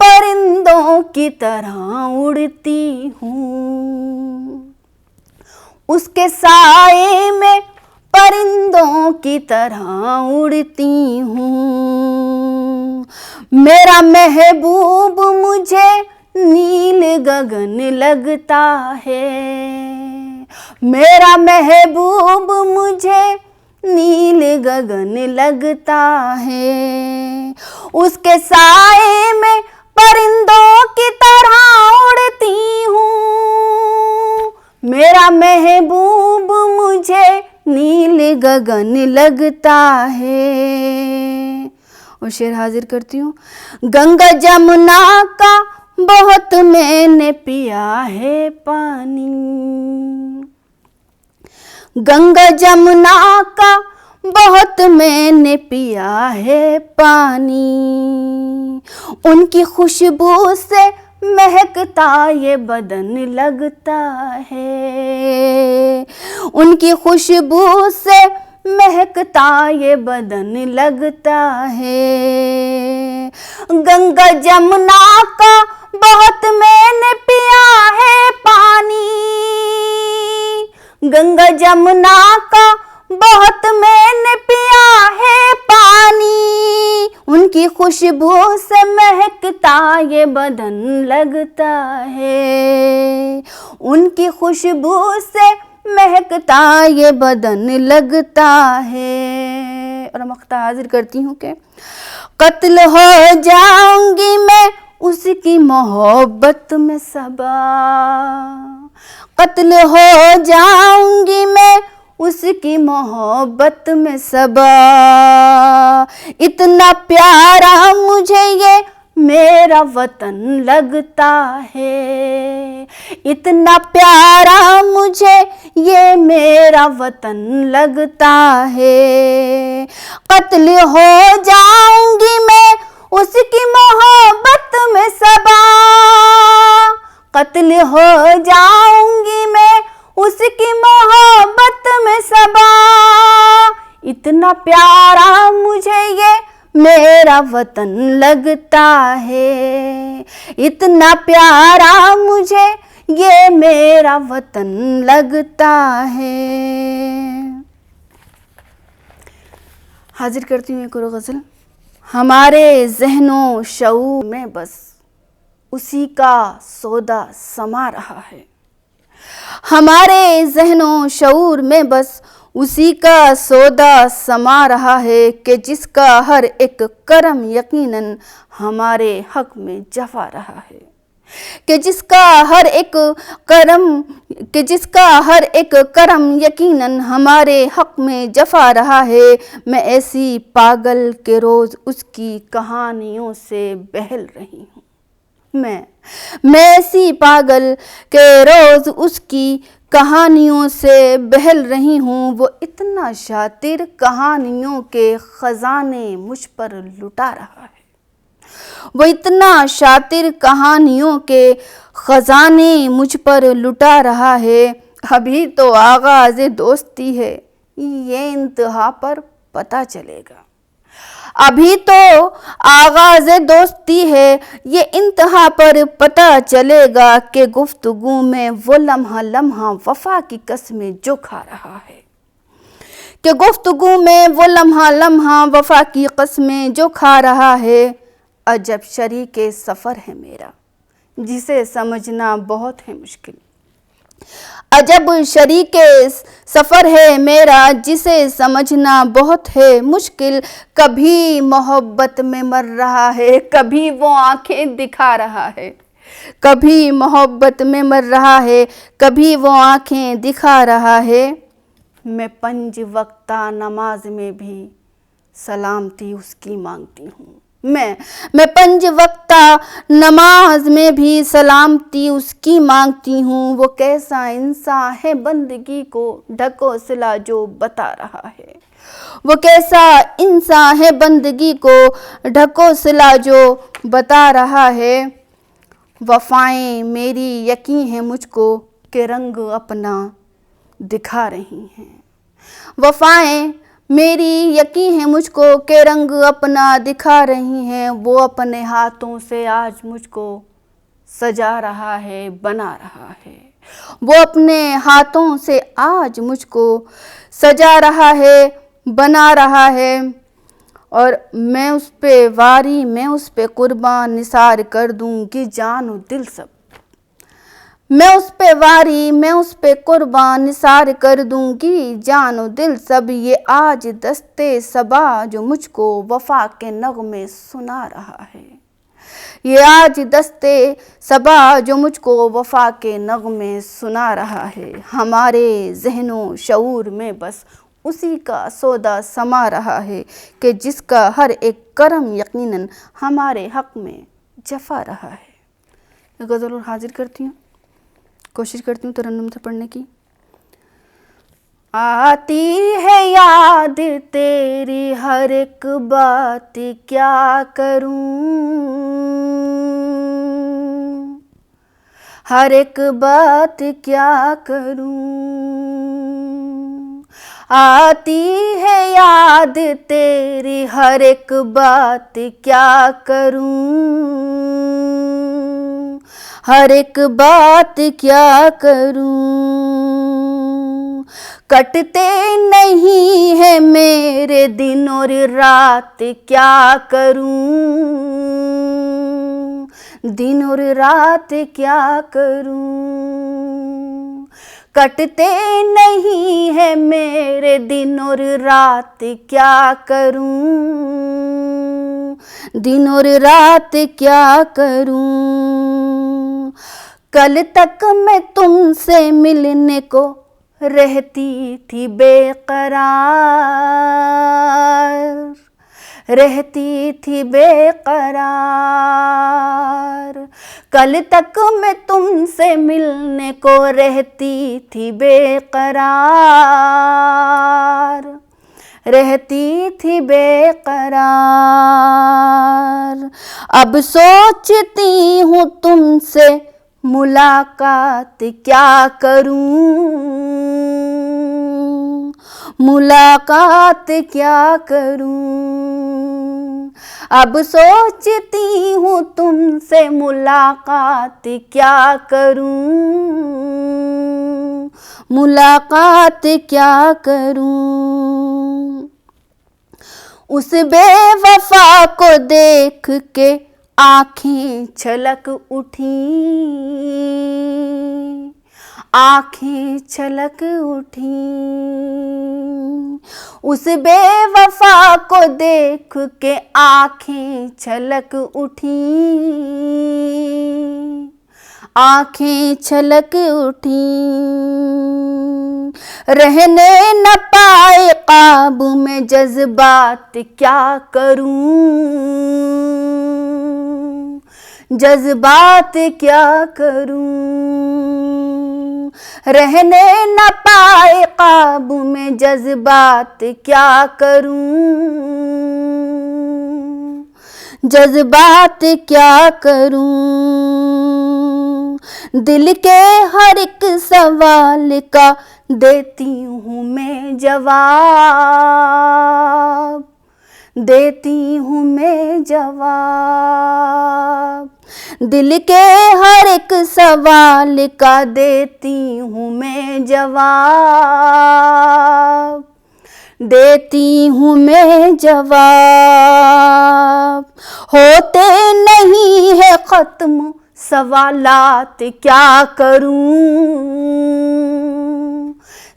D: परिंदों की तरह उड़ती हूँ, उसके साए में परिंदों की तरह उड़ती हूँ। मेरा महबूब मुझे नील गगन लगता है, मेरा महबूब मुझे नील गगन लगता है। उसके साए में परिंदों की तरह उड़ती हूँ, मेरा महबूब मुझे नील गगन लगता है। और शेर हाजिर करती हूँ। गंगा जमुना का बहुत मैंने पिया है पानी, गंगा जमुना का बहुत मैंने पिया है पानी, उनकी खुशबू से महकता ये बदन लगता है, उनकी खुशबू से महकता ये बदन लगता है। गंगा जमुना का बहुत मैंने पिया है पानी, गंगा जमुना का बहुत मैंने पिया है पानी, उनकी खुशबू से महकता ये बदन लगता है, उनकी खुशबू से महकता ये बदन लगता है। और मख्ता हाजिर करती हूँ कि कत्ल हो जाऊंगी मैं उसकी मोहब्बत में सबा, कत्ल हो जाऊंगी मैं उसकी मोहब्बत में सबा, इतना प्यारा मुझे ये मेरा वतन लगता है, इतना प्यारा मुझे ये मेरा वतन लगता है। कत्ल हो जाऊंगी मैं उसकी मोहब्बत में सबा, कत्ल हो जाऊंगी मैं उसकी मोहब्बत में सबा, इतना प्यारा मुझे ये मेरा वतन लगता है, इतना प्यारा मुझे ये मेरा वतन लगता है। हाजिर करती हूँ एक और गज़ल। हमारे ज़हनों शऊर में बस उसी का सौदा समा रहा है, हमारे ज़हनों शऊर में बस उसी का सौदा समा रहा है, कि जिसका हर एक करम यकीनन हमारे हक में जफा रहा है, कि जिसका हर एक करम यकीनन हमारे हक में जफा रहा है। मैं ऐसी पागल के रोज़ उसकी कहानियों से बहल रही हूँ, मैं ऐसी पागल के रोज़ उसकी कहानियों से बहल रही हूँ। वो इतना शातिर कहानियों के ख़ज़ाने मुझ पर लुटा रहा है, वो इतना शातिर कहानियों के ख़ज़ाने मुझ पर लुटा रहा है। अभी तो आगाज़ दोस्ती है ये इंतहा पर पता चलेगा, अभी तो आगाज़ दोस्ती है ये इंतहा पर पता चलेगा, कि गुफ्तगू में वो लम्हा लम्हा वफ़ा की कसमें जो खा रहा है, कि गुफ्तगू में वो लम्हा लम्हा वफ़ा की कसमें जो खा रहा है। अजब शरीके सफ़र है मेरा जिसे समझना बहुत है मुश्किल, अजब शरीके सफ़र है मेरा जिसे समझना बहुत है मुश्किल। कभी मोहब्बत में मर रहा है, कभी वो आंखें दिखा रहा है, कभी मोहब्बत में मर रहा है, कभी वो आंखें दिखा रहा है। मैं 5 वक्ता नमाज में भी सलामती उसकी मांगती हूँ। मैं 5 वक्ता नमाज में भी सलामती उसकी मांगती हूँ। वो कैसा इंसान है बंदगी को ढको सिला जो बता रहा है। वो कैसा इंसान है बंदगी को ढको सिला जो बता रहा है। वफाएं मेरी यकीन है मुझको के रंग अपना दिखा रही हैं। वफाएं मेरी यकीन है मुझको के रंग अपना दिखा रही हैं। वो अपने हाथों से आज मुझको सजा रहा है, बना रहा है। वो अपने हाथों से आज मुझको सजा रहा है, बना रहा है। और मैं उस पे वारी, मैं उस पे कुर्बान निसार कर दूंगी जान और दिल सब। मैं उस पे वारी, मैं उस पे कुर्बान निसार कर दूंगी जान और दिल सब। ये आज दस्ते सबा जो मुझको वफा के नगमे सुना रहा है। ये आज दस्ते सबा जो मुझको वफा के नगमे सुना रहा है। हमारे ज़हनों शऊर में बस उसी का सौदा समा रहा है कि जिसका हर एक करम यकीनन हमारे हक में जफा रहा है। गज़ल और हाजिर करती हूँ, कोशिश करती हूँ तरन्नुम से पढ़ने की। आती है याद तेरी हर एक बात क्या करूँ, हर एक बात क्या करूँ। आती है याद तेरी हर एक बात क्या करूँ, हर एक बात क्या करूँ। कटते नहीं है मेरे दिन और रात क्या करूँ, दिन और रात क्या करूँ। कटते नहीं है मेरे दिन और रात क्या करूँ, दिन और रात क्या करूँ। कल तक मैं तुमसे मिलने को रहती थी बेकरार, रहती थी बेकरार। कल तक मैं तुमसे मिलने को रहती थी बेकरार, रहती थी बेकरार। अब सोचती हूँ तुमसे मुलाकात क्या करूँ, मुलाकात क्या करूँ। अब सोचती हूँ तुमसे मुलाकात क्या करूँ, मुलाकात क्या करूँ। उस बेवफा को देख के आँखें छलक उठी, आँखें छलक उठी। उस बेवफा को देख के आँखें छलक उठी, आँखें छलक उठी। रहने न पाए काबू में जज्बात क्या करूँ, जज्बात क्या करूँ। रहने न पाए काबू में जज्बात क्या करूँ, जज्बात क्या करूँ। दिल के हर एक सवाल का देती हूँ मैं जवाब, देती हूँ मैं जवाब। दिल के हर एक सवाल का देती हूँ मैं जवाब, देती हूँ मैं जवाब। होते नहीं है ख़त्म सवालात क्या करूँ,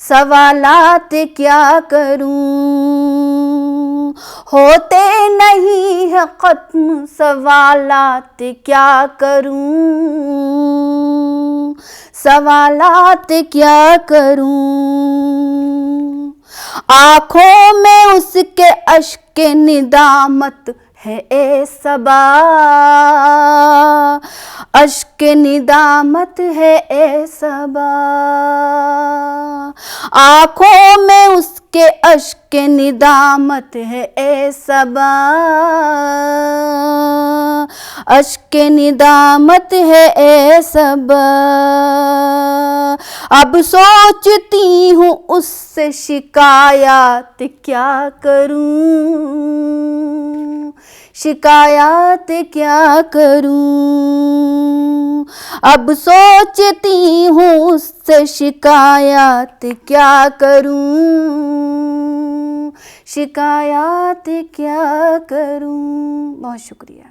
D: सवालात क्या करूँ। होते नहीं है खत्म सवालात क्या करूं, सवालात क्या करूं। आँखों में उसके अश्क निदामत है ए सबा, अश्क निदामत है ए सबा। आँखों में उसके अश्क निदामत है ए सबा, अश्क निदामत है ए सबा। अब सोचती हूँ उससे शिकायत क्या करूं, शिकायत क्या करूं। अब सोचती हूँ उससे शिकायत क्या करूं, शिकायत क्या करूं। बहुत शुक्रिया।